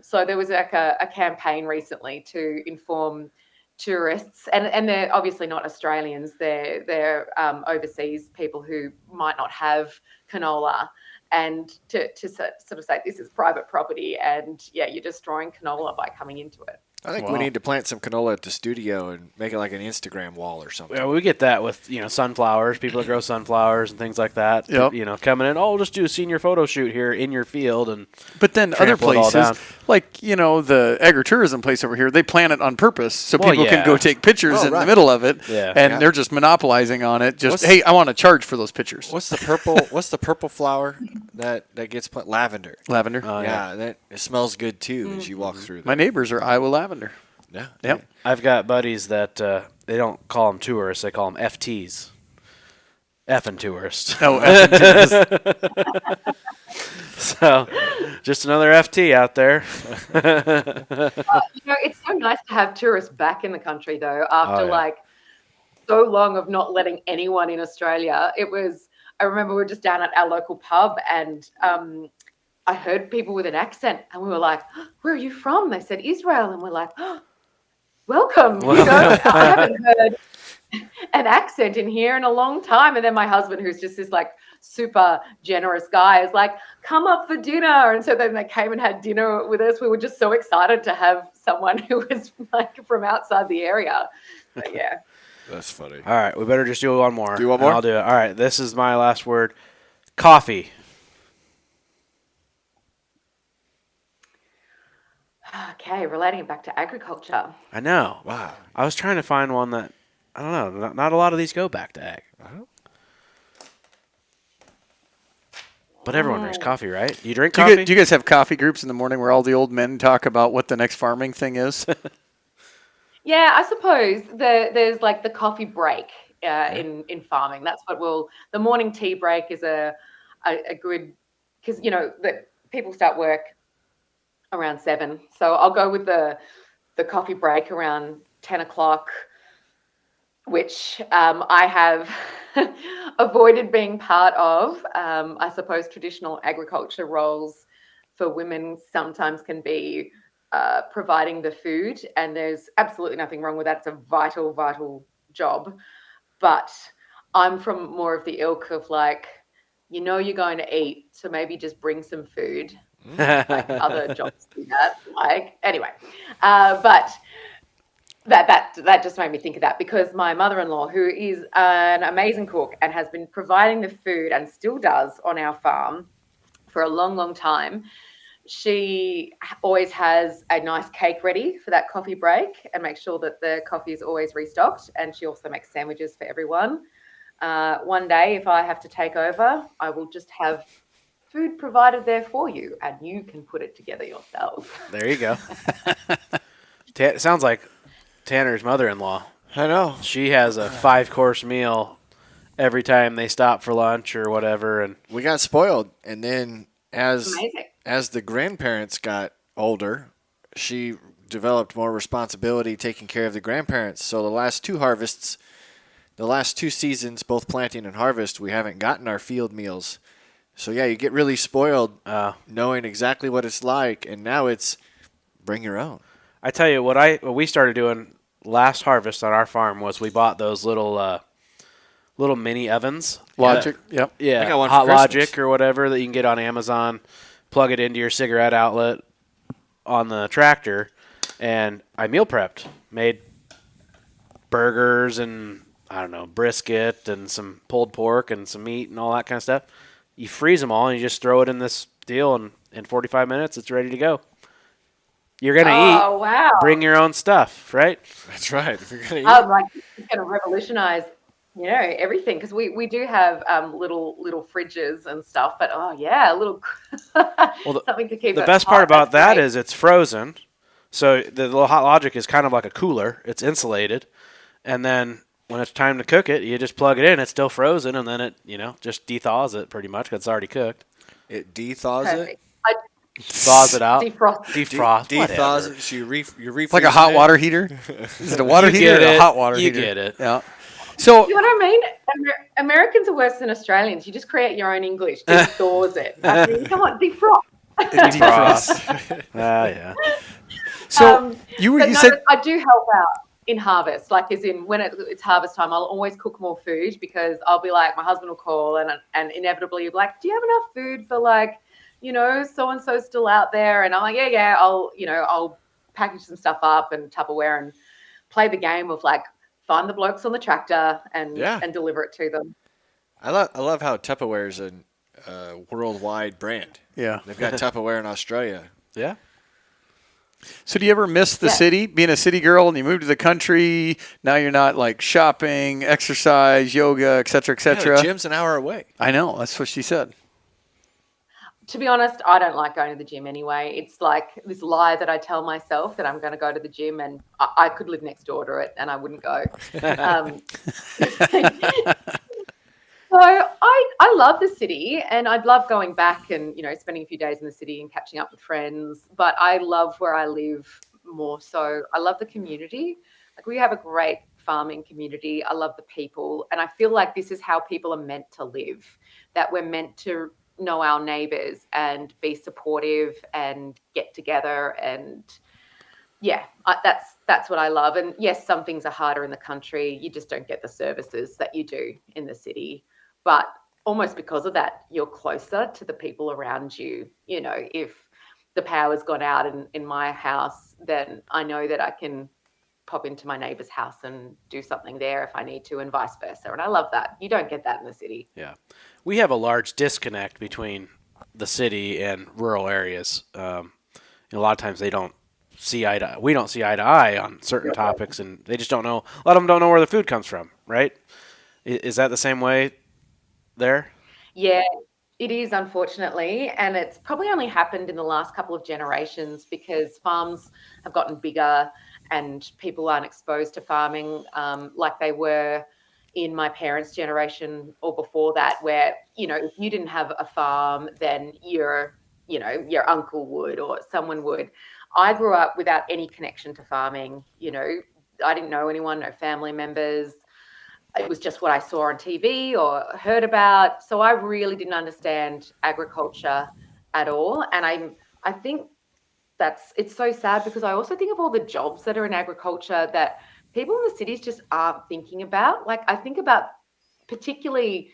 So there was like a campaign recently to inform tourists, and they're obviously not Australians. They're overseas people who might not have canola, and to sort of say this is private property, and you're destroying canola by coming into it. I think we need to plant some canola at the studio and make it like an Instagram wall or something. Yeah, we get that with sunflowers, people that grow sunflowers and things like that. Yep. Coming in, we'll just do a senior photo shoot here in your field, but then other places like the agritourism place over here, they plant it on purpose so people can go take pictures in the middle of it, and they're just monopolizing on it. Hey, I want to charge for those pictures. What's the purple flower that gets planted? Lavender. Lavender. That it smells good too as you walk through there. My neighbors are Iowa lavender. Yeah. Yep. I've got buddies that they don't call them tourists; they call them FTs. Effing tourists. Oh, effing tourists. So, just another FT out there. It's so nice to have tourists back in the country, though, after so long of not letting anyone in Australia. I remember we were just down at our local pub, and I heard people with an accent, and we were like, "Where are you from?" They said Israel, and we're like, "Welcome." I haven't heard an accent in here in a long time. And then my husband, who's just this like super generous guy, is like, "Come up for dinner." And so then they came and had dinner with us. We were just so excited to have someone who was like from outside the area. But yeah. That's funny. All right, we better just do one more. Do one more? I'll do it. All right, this is my last word. Coffee. Okay, relating it back to agriculture. I know. Wow. I was trying to find one that, I don't know, not a lot of these go back to ag. But everyone drinks coffee, right? You drink coffee? Do you guys have coffee groups in the morning where all the old men talk about what the next farming thing is? Yeah, I suppose there's like the coffee break in farming. That's what the morning tea break is a good, because the people start work around 7. So I'll go with the coffee break around 10 o'clock, which I have avoided being part of. I suppose traditional agriculture roles for women sometimes can be providing the food, and there's absolutely nothing wrong with that. It's a vital, vital job. But I'm from more of the ilk of like, you're going to eat, so maybe just bring some food. Like other jobs do that. Anyway, but that just made me think of that, because my mother-in-law, who is an amazing cook and has been providing the food and still does on our farm for a long, long time, she always has a nice cake ready for that coffee break and makes sure that the coffee is always restocked. And she also makes sandwiches for everyone. One day, if I have to take over, I will just have food provided there for you, and you can put it together yourself. There you go. Sounds like Tanner's mother-in-law. I know. She has a 5-course meal every time they stop for lunch or whatever, and we got spoiled. And then as Amazing. the grandparents got older, she developed more responsibility taking care of the grandparents. So the last 2 harvests, the last 2 seasons, both planting and harvest, we haven't gotten our field meals. So, yeah, you get really spoiled knowing exactly what it's like, and now it's bring your own. I tell you, what we started doing last harvest on our farm was we bought those little mini ovens. Logic, yep. Yeah, I got one for Hot Christmas. Logic or whatever that you can get on Amazon. Plug it into your cigarette outlet on the tractor, and I meal prepped. Made burgers and, I don't know, brisket and some pulled pork and some meat and all that kind of stuff. You freeze them all, and you just throw it in this deal, and in 45 minutes, it's ready to go. You're going to eat. Oh, wow. Bring your own stuff, right? That's right. If you're gonna eat, Like it's going to revolutionize, everything, because we do have little fridges and stuff. But a little something to keep. The it best hot. part about That's that great. is it's frozen, so the little hot logic is kind of like a cooler. It's insulated, and then when it's time to cook it, you just plug it in. It's still frozen, and then it just dethaws it pretty much because it's already cooked. it dethaws Perfect. it. Thaws it out. Defrost. Defrost. Dethaws it. So you're It's like a hot water heater. Is it a water heater or a hot water heater? You get it. Yeah. So You know what I mean? Americans are worse than Australians. You just create your own English. Just thaws it. I mean, come on, defrost. Defrost. Yeah. So you said I do help out in harvest, like as in when it's harvest time. I'll always cook more food because I'll be like, my husband will call and inevitably you'll be like, do you have enough food for like, so and so still out there? And I'm like, yeah. I'll package some stuff up and Tupperware and play the game of like find the blokes on the tractor and deliver it to them. I love how Tupperware is a worldwide brand. Yeah. They've got Tupperware in Australia. Yeah. So do you ever miss the city, being a city girl, and you move to the country? Now you're not like shopping, exercise, yoga, et cetera, et cetera. Yeah, the gym's an hour away. I know. That's what she said. To be honest, I don't like going to the gym anyway. It's like this lie that I tell myself that I'm going to go to the gym, and I could live next door to it and I wouldn't go. So I love the city and I'd love going back and, spending a few days in the city and catching up with friends. But I love where I live more so. I love the community. Like we have a great farming community. I love the people. And I feel like this is how people are meant to live, that we're meant to know our neighbors and be supportive and get together. And that's what I love. And yes, some things are harder in the country. You just don't get the services that you do in the city. But almost because of that, you're closer to the people around you. If the power's gone out in my house, then I know that I can pop into my neighbor's house and do something there if I need to, and vice versa. And I love that. You don't get that in the city. Yeah. We have a large disconnect between the city and rural areas. A lot of times we don't see eye to eye on certain topics, and they just don't know. A lot of them don't know where the food comes from, right? Is that the same way there? Yeah, it is, unfortunately. And it's probably only happened in the last couple of generations because farms have gotten bigger and people aren't exposed to farming like they were in my parents' generation or before that, where, if you didn't have a farm, then your uncle would or someone would. I grew up without any connection to farming. I didn't know anyone, no family members. It was just what I saw on TV or heard about. So I really didn't understand agriculture at all. And I think it's so sad because I also think of all the jobs that are in agriculture that people in the cities just aren't thinking about. Like I think about particularly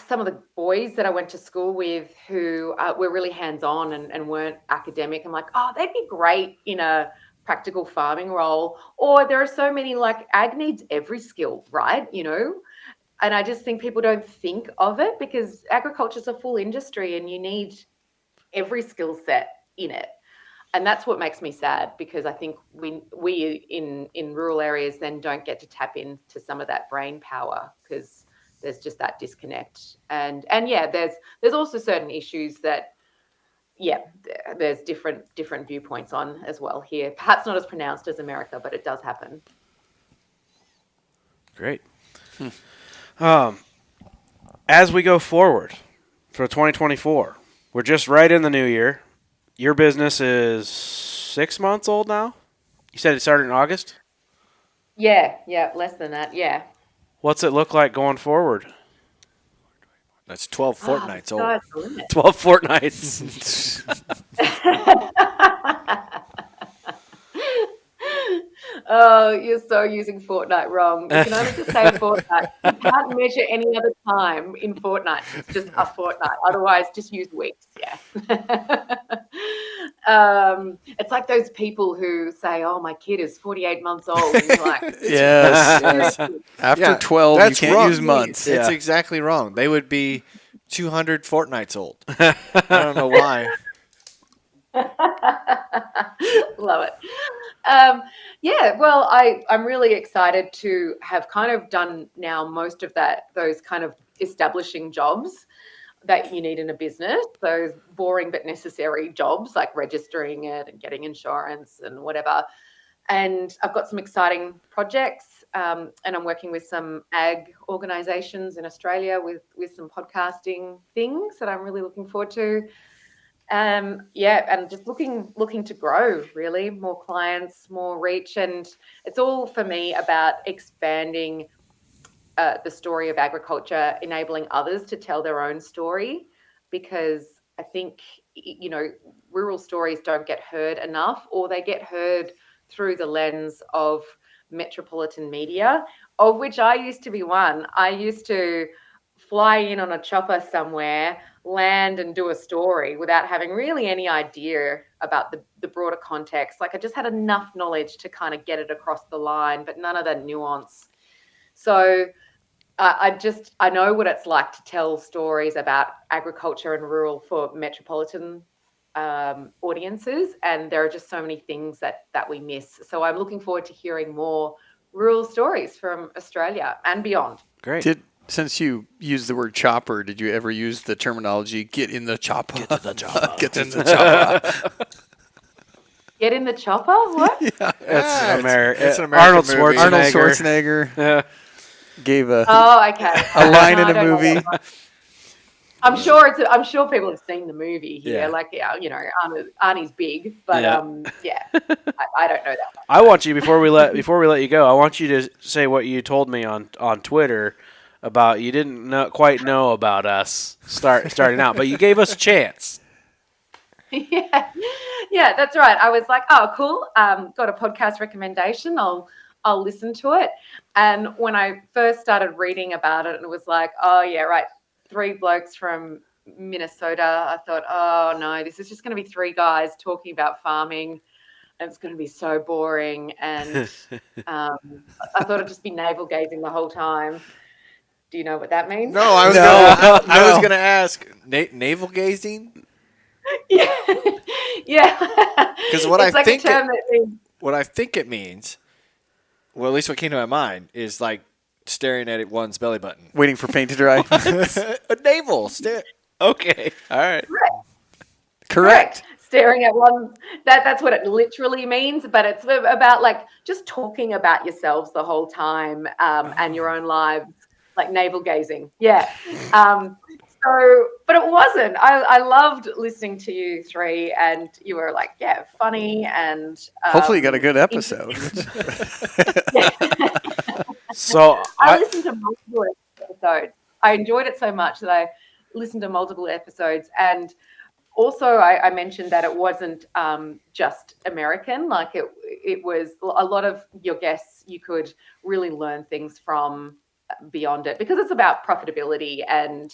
some of the boys that I went to school with who were really hands-on and weren't academic. I'm like, oh, they'd be great in a practical farming role. Or there are so many, like ag needs every skill, right? And I just think people don't think of it because agriculture is a full industry and you need every skill set in it. And that's what makes me sad because I think we in rural areas then don't get to tap into some of that brain power because there's just that disconnect. And there's also certain issues that there's different viewpoints on as well here. Perhaps not as pronounced as America, but it does happen. Great. As we go forward for 2024, we're just right in the new year. Your business is 6 months old now? You said it started in August? Yeah, less than that, yeah. What's it look like going forward? That's 12 fortnights old. 12 fortnights. Oh, you're so using fortnight wrong. You can only just say fortnight. You can't measure any other time in fortnight. It's just a fortnight. Otherwise, just use weeks. Yeah. It's like those people who say, "Oh, my kid is 48 months old." And you're like, yes. After 12, you can't use months. It's exactly wrong. They would be 200 fortnights old. I don't know why. Love it. Yeah, well, I'm really excited to have kind of done now most of those kind of establishing jobs that you need in a business, those boring but necessary jobs like registering it and getting insurance and whatever. And I've got some exciting projects, and I'm working with some ag organisations in Australia with some podcasting things that I'm really looking forward to. Yeah, and just looking to grow, really, more clients, more reach, and it's all for me about expanding the story of agriculture, enabling others to tell their own story, because I think rural stories don't get heard enough, or they get heard through the lens of metropolitan media, of which I used to be one. I used to fly in on a chopper somewhere, land and do a story without having really any idea about the broader context. Like I just had enough knowledge to kind of get it across the line, but none of that nuance. So I know what it's like to tell stories about agriculture and rural for metropolitan audiences, and there are just so many things that we miss. So I'm looking forward to hearing more rural stories from Australia and beyond. Great. Since you used the word chopper, did you ever use the terminology "get in the chopper"? Get to the chopper. Get in the chopper. Get in the chopper? What? Yeah, It's American Arnold movie. Schwarzenegger. Arnold Schwarzenegger Yeah. gave a Okay. a line in I a don't know movie. that one. I'm sure people have seen the movie here. Yeah. Like, Arnie's big, but Yeah. I don't know that one. I want you before we let you go. I want you to say what you told me on Twitter about you didn't quite know about us starting out, but you gave us a chance. Yeah, that's right. I was like, oh, cool. Got a podcast recommendation. I'll listen to it. And when I first started reading about it, it was like, oh yeah, right. 3 blokes from Minnesota. I thought, oh no, this is just going to be 3 guys talking about farming, and it's going to be so boring. And I thought it'd just be navel gazing the whole time. Do you know what that means? No, I was No. going to ask navel gazing. Yeah, yeah. Because what It's I like think a term that means what I think it means, well, at least what came to my mind is like staring at one's belly button. Waiting for paint to dry. A navel stare. Okay. All right. Correct. Staring at one. That's what it literally means. But it's about like just talking about yourselves the whole time and your own lives, like navel gazing. Yeah. But it wasn't. I loved listening to you 3, and you were like, yeah, funny, and Hopefully you got a good episode. So I listened to multiple episodes. I enjoyed it so much that I listened to multiple episodes. And also I mentioned that it wasn't just American. Like it was a lot of your guests you could really learn things from beyond it, because it's about profitability and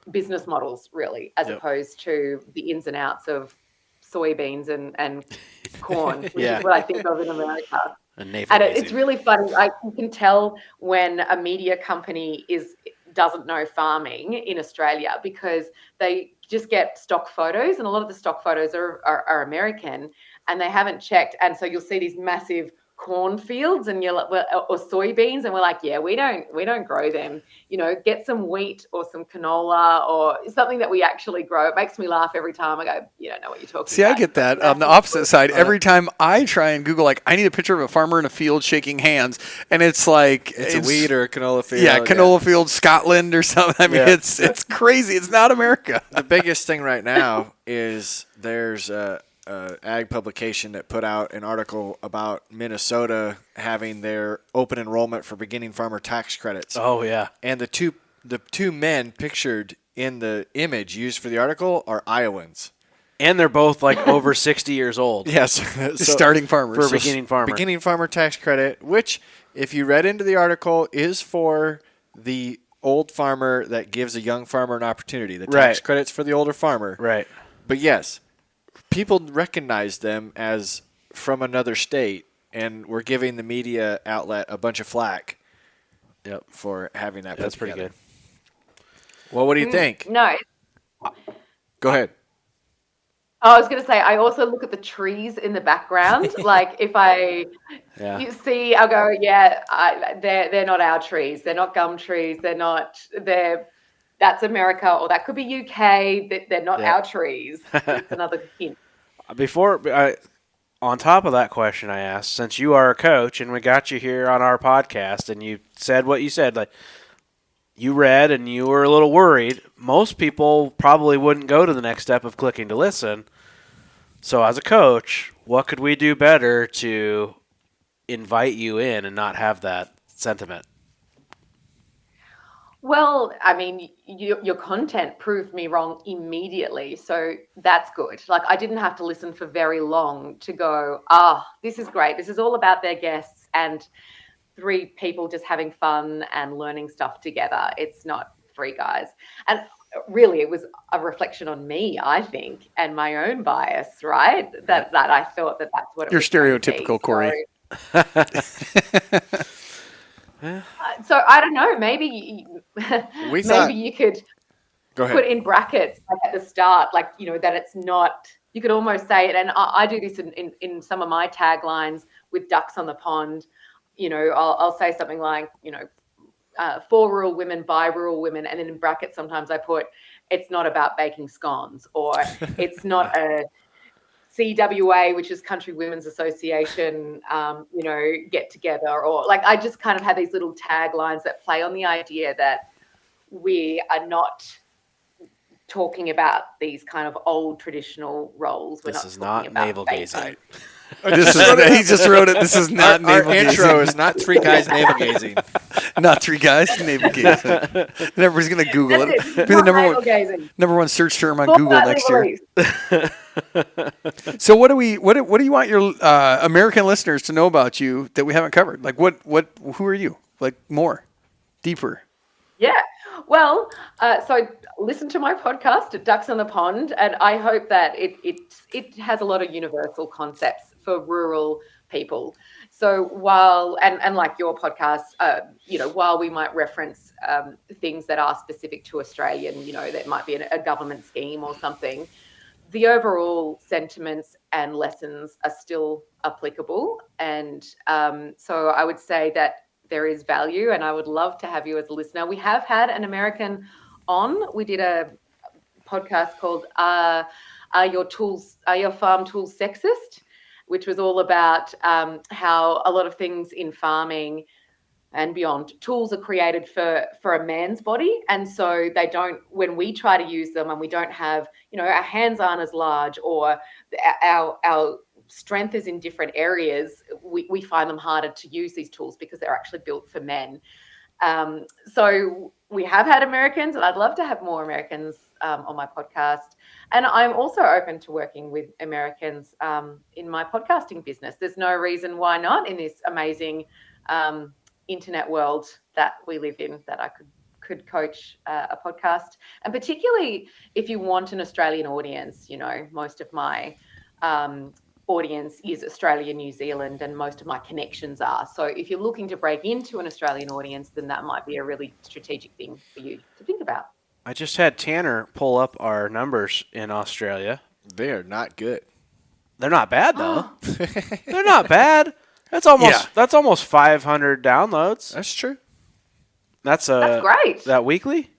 business models, really, as opposed to the ins and outs of soybeans and corn, which is what I think of in America. And it's really funny. You can tell when a media company doesn't know farming in Australia, because they just get stock photos, and a lot of the stock photos are American, and they haven't checked. And so you'll see these massive cornfields, and you're like, or soybeans, and we're like, yeah, we don't grow them. Get some wheat or some canola or something that we actually grow. It makes me laugh every time. I go, you don't know what you're talking about. See, I get that. On the opposite side, every time I try and Google, like, I need a picture of a farmer in a field shaking hands, and it's like it's a wheat or a canola field. Yeah, canola field, Scotland or something. I mean, it's crazy. It's not America. The biggest thing right now is there's a ag publication that put out an article about Minnesota having their open enrollment for beginning farmer tax credits. Oh yeah. And the two men pictured in the image used for the article are Iowans. And they're both like over 60 years old. Yes. Starting farmers. For beginning farmer. Beginning farmer tax credit, which, if you read into the article, is for the old farmer that gives a young farmer an opportunity. The tax credit's for the older farmer. Right. But yes, people recognize them as from another state, and we're giving the media outlet a bunch of flack for having that. That's pretty good. Well, what do you think? No. Go ahead. I was going to say, I also look at the trees in the background. Like if you see, I'll go, they're not our trees. They're not gum trees. That's America, or that could be UK. They're not our trees. It's another hint. On top of that question I asked, since you are a coach and we got you here on our podcast and you said what you said, like you read and you were a little worried, most people probably wouldn't go to the next step of clicking to listen. So as a coach, what could we do better to invite you in and not have that sentiment? Well, I mean, your content proved me wrong immediately. So that's good. Like I didn't have to listen for very long to go, this is great. This is all about their guests and 3 people just having fun and learning stuff together. It's not 3 guys. And really, it was a reflection on me, I think, and my own bias, right? That I thought that's what it was. You're stereotypical, Corey. So I don't know. Maybe you could put in brackets like at the start, like that it's not. You could almost say it, and I do this in some of my taglines with ducks on the pond. I'll say something like, for rural women, by rural women, and then in brackets sometimes I put, it's not about baking scones, or it's not a CWA, which is Country Women's Association, get together, or like I just kind of have these little taglines that play on the idea that we are not talking about these kind of old traditional roles. This is not navel gazing. He just wrote it. This is not navel gazing. Our intro is not 3 guys navel gazing. Not 3 guys navel gazing. Everybody's gonna Google it. Be the number one search term on Google next year. So what do you want your American listeners to know about you that we haven't covered? Like who are you? Like more, deeper. Yeah. Well, so listen to my podcast at Ducks on the Pond, and I hope that it has a lot of universal concepts for rural people. So while and like your podcast, while we might reference things that are specific to Australia, and that might be a government scheme or something, the overall sentiments and lessons are still applicable. And so I would say that there is value, and I would love to have you as a listener. We have had an American on. We did a podcast called Are Your Farm Tools Sexist?, which was all about how a lot of things in farming and beyond, tools are created for a man's body. And so they don't, when we try to use them and we don't have, our hands aren't as large, or our strength is in different areas, we find them harder to use these tools because they're actually built for men. So we have had Americans, and I'd love to have more Americans on my podcast. And I'm also open to working with Americans in my podcasting business. There's no reason why not in this amazing internet world that we live in, that I could coach a podcast. And particularly if you want an Australian audience, most of my audience is Australia, New Zealand, and most of my connections are. So if you're looking to break into an Australian audience, then that might be a really strategic thing for you to think about. I just had Tanner pull up our numbers in Australia. They are not good. They're not bad though. They're not bad. That's almost 500 downloads. That's true. That's great. That weekly?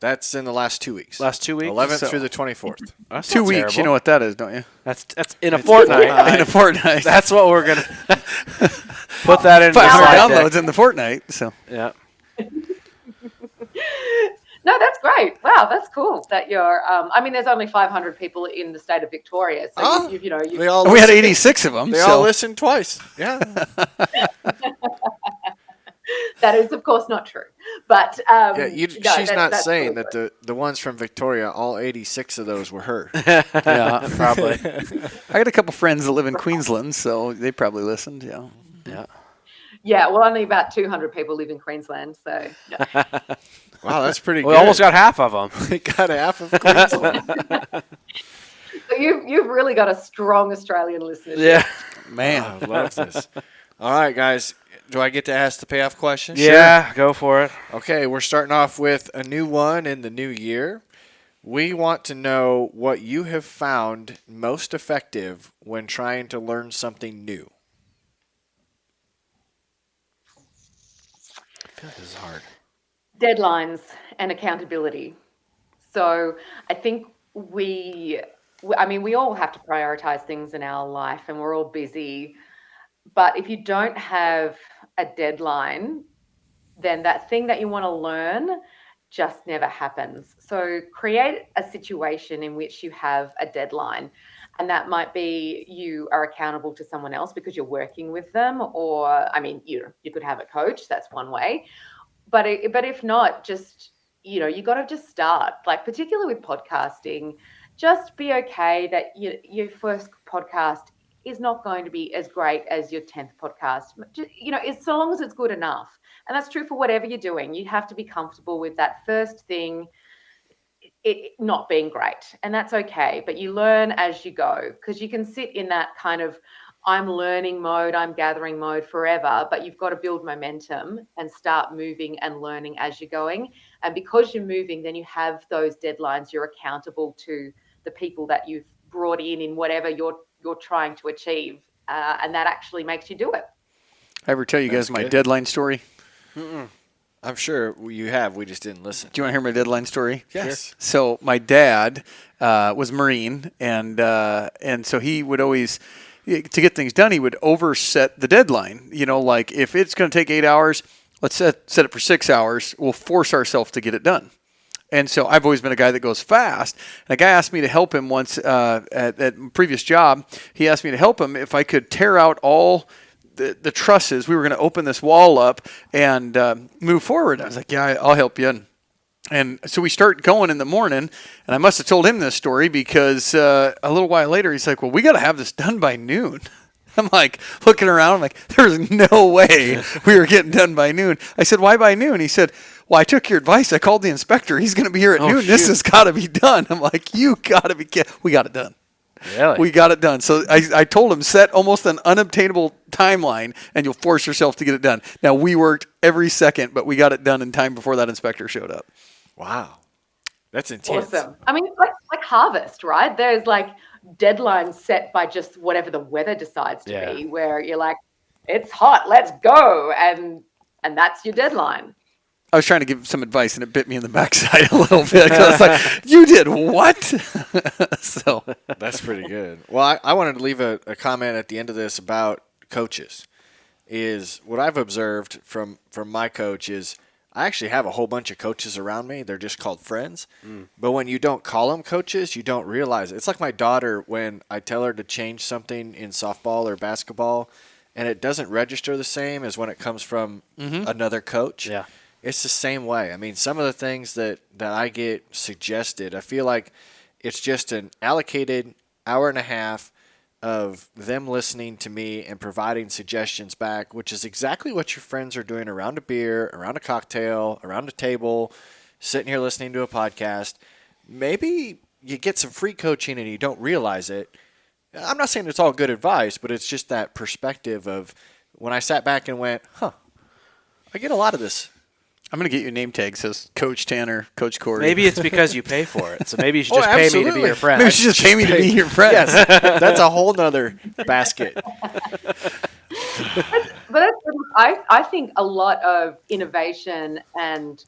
That's in the last 2 weeks. Last 2 weeks? 11th through the 24th. That's 2 weeks. terrible. You know what that is, don't you? That's in a fortnight. In a fortnight. That's what we're going to put that in. 500 downloads in the fortnight. So yeah. No, that's great. Wow, that's cool that you're. There's only 500 people in the state of Victoria, so we had 86 of them. They all listened twice. Yeah. That is, of course, not true. But she's not saying that the ones from Victoria, all 86 of those were her. Yeah, probably. I got a couple friends that live in Queensland, so they probably listened. Yeah. Yeah. Yeah. Well, only about 200 people live in Queensland, so. Yeah. Wow, that's pretty good. We almost got half of them. We got half of Queensland. So you've really got a strong Australian listenership. Yeah. Man, I love this. All right, guys. Do I get to ask the payoff question? Yeah, go for it. Okay, we're starting off with a new one in the new year. We want to know what you have found most effective when trying to learn something new. I feel like this is hard. Deadlines and accountability. So I think we all have to prioritize things in our life and we're all busy. But if you don't have a deadline, then that thing that you want to learn just never happens. So create a situation in which you have a deadline. And that might be you are accountable to someone else because you're working with them, or you could have a coach. That's one way. But if not, just you got to just start. Like particularly with podcasting, just be okay that your first podcast is not going to be as great as your 10th podcast. It's so long as it's good enough. And that's true for whatever you're doing. You have to be comfortable with that first thing it not being great, and that's okay. But you learn as you go, because you can sit in that kind of I'm learning mode, I'm gathering mode forever, but you've got to build momentum and start moving and learning as you're going. And because you're moving, then you have those deadlines. You're accountable to the people that you've brought in whatever you're trying to achieve, and that actually makes you do it. I ever tell you guys my deadline story? I'm sure you have. We just didn't listen. Do you want to hear my deadline story? Yes. So my dad was Marine, and so he would always, to get things done, he would overset the deadline. Like if it's going to take 8 hours, let's set it for 6 hours. We'll force ourselves to get it done. And so I've always been a guy that goes fast. And a guy asked me to help him once at a previous job. He asked me to help him if I could tear out all the trusses. We were going to open this wall up and move forward. I was like, yeah, I'll help you. And so we start going in the morning, and I must have told him this story because a little while later he's like, well, we got to have this done by noon. I'm like looking around, I'm like, there's no way we were getting done by noon. I said, why by noon? He said, well, I took your advice. I called the inspector. He's going to be here at noon. Shoot. This has got to be done. I'm like, you got to be kidding. We got it done. Really? We got it done. So I told him, set almost an unobtainable timeline, and you'll force yourself to get it done. Now, we worked every second, but we got it done in time before that inspector showed up. Wow. That's intense. Awesome. I mean, like harvest, right? There's like deadlines set by just whatever the weather decides to be, where you're like, it's hot, let's go. And that's your deadline. I was trying to give some advice, and it bit me in the backside a little bit. I was like, you did what? So that's pretty good. Well, I wanted to leave a comment at the end of this about coaches. Is what I've observed from my coach is I actually have a whole bunch of coaches around me. They're just called friends. But when you don't call them coaches, you don't realize it. It's like my daughter when I tell her to change something in softball or basketball, and it doesn't register the same as when it comes from another coach. Yeah. It's the same way. I mean, some of the things that I get suggested, I feel like it's just an allocated hour and a half of them listening to me and providing suggestions back, which is exactly what your friends are doing around a beer, around a cocktail, around a table, sitting here listening to a podcast. Maybe you get some free coaching and you don't realize it. I'm not saying it's all good advice, but it's just that perspective of when I sat back and went, I get a lot of this. I'm going to get you a name tag that says Coach Tanner, Coach Corey. Maybe it's because you pay for it. So maybe you should just pay me to be your friend. Maybe you should just pay me to be your friend. Yes, that's a whole nother basket. But I think a lot of innovation and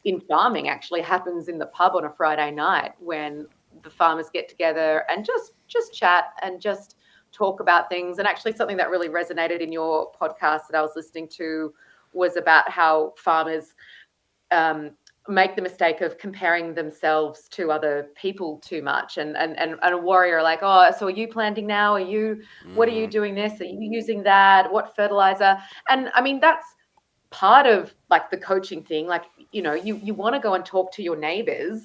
in farming actually happens in the pub on a Friday night when the farmers get together and just chat and just talk about things. And actually something that really resonated in your podcast that I was listening to was about how farmers make the mistake of comparing themselves to other people too much. And a warrior like, oh, so are you planting now? What are you doing this? Are you using that? What fertilizer? And I mean, that's part of like the coaching thing. Like, you want to go and talk to your neighbors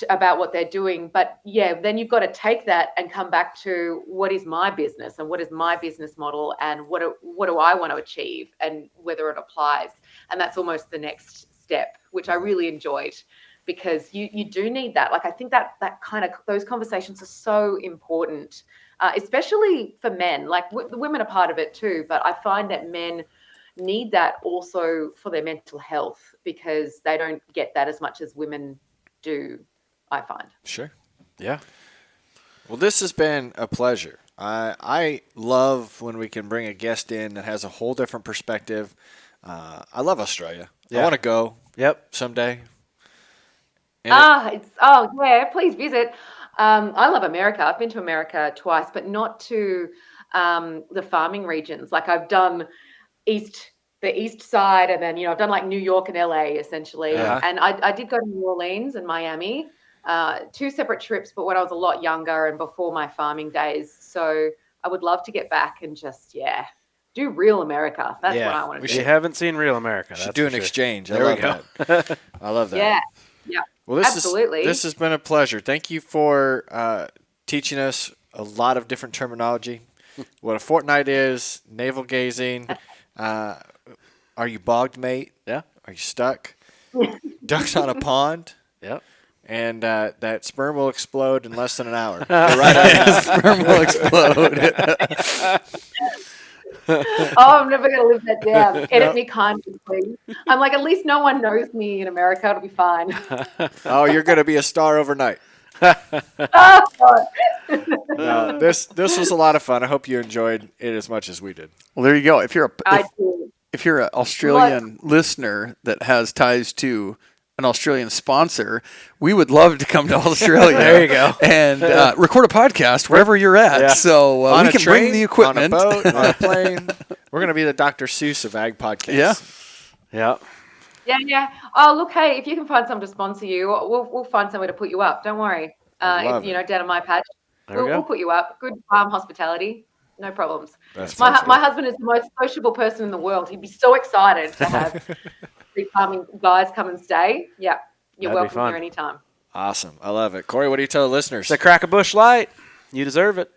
about what they're doing. But then you've got to take that and come back to what is my business and what is my business model and what do I want to achieve and whether it applies. And that's almost the next step, which I really enjoyed because you do need that. Like, I think that kind of those conversations are so important, especially for men. Like the women are part of it too, but I find that men, need that also for their mental health, because they don't get that as much as women do, I find. Sure. Yeah. Well, this has been a pleasure. I love when we can bring a guest in that has a whole different perspective. I love Australia. I Yeah. want to go Yep. someday. And Please visit. I love America. I've been to America twice, but not to the farming regions. Like I've done the east side, and then I've done like New York and LA essentially. Yeah. And I did go to New Orleans and Miami, 2 separate trips, but when I was a lot younger and before my farming days. So I would love to get back and just do real America. That's what I want to do. We haven't seen real America. should do an exchange. There we I love that. I love that. Yeah. Well, Absolutely. This has been a pleasure. Thank you for teaching us a lot of different terminology. What a fortnight is, navel gazing. Are you bogged, mate? Yeah. Are you stuck? Ducks on a pond. Yep. And that sperm will explode in less than an hour. Right out of Sperm will explode. I'm never going to live that down. Edit me kindly, please. I'm like, at least no one knows me in America. It'll be fine. Oh, you're going to be a star overnight. Oh, God. No, this was a lot of fun. I hope you enjoyed it as much as we did. Well, there you go. If you're I do. if you're an Australian listener that has ties to an Australian sponsor, we would love to come to Australia. There you go. And record a podcast wherever you're at. Yeah. So On we a can train, bring the equipment. on a boat, on a plane. We're going to be the Dr. Seuss of Ag Podcasts. Yeah. Yeah. Yeah. Oh, look, hey, if you can find someone to sponsor you, we'll find somewhere to put you up. Don't worry. love Down on my patch, There we go. we'll put you up. Good farm hospitality. No problems. That's My perfect. husband is the most sociable person in the world. He'd be so excited to have the farming guys come and stay. Yeah. You're That'd be welcome fun. here anytime. Awesome. I love it. Corey, what do you tell the listeners? It's a crack a bush light. You deserve it.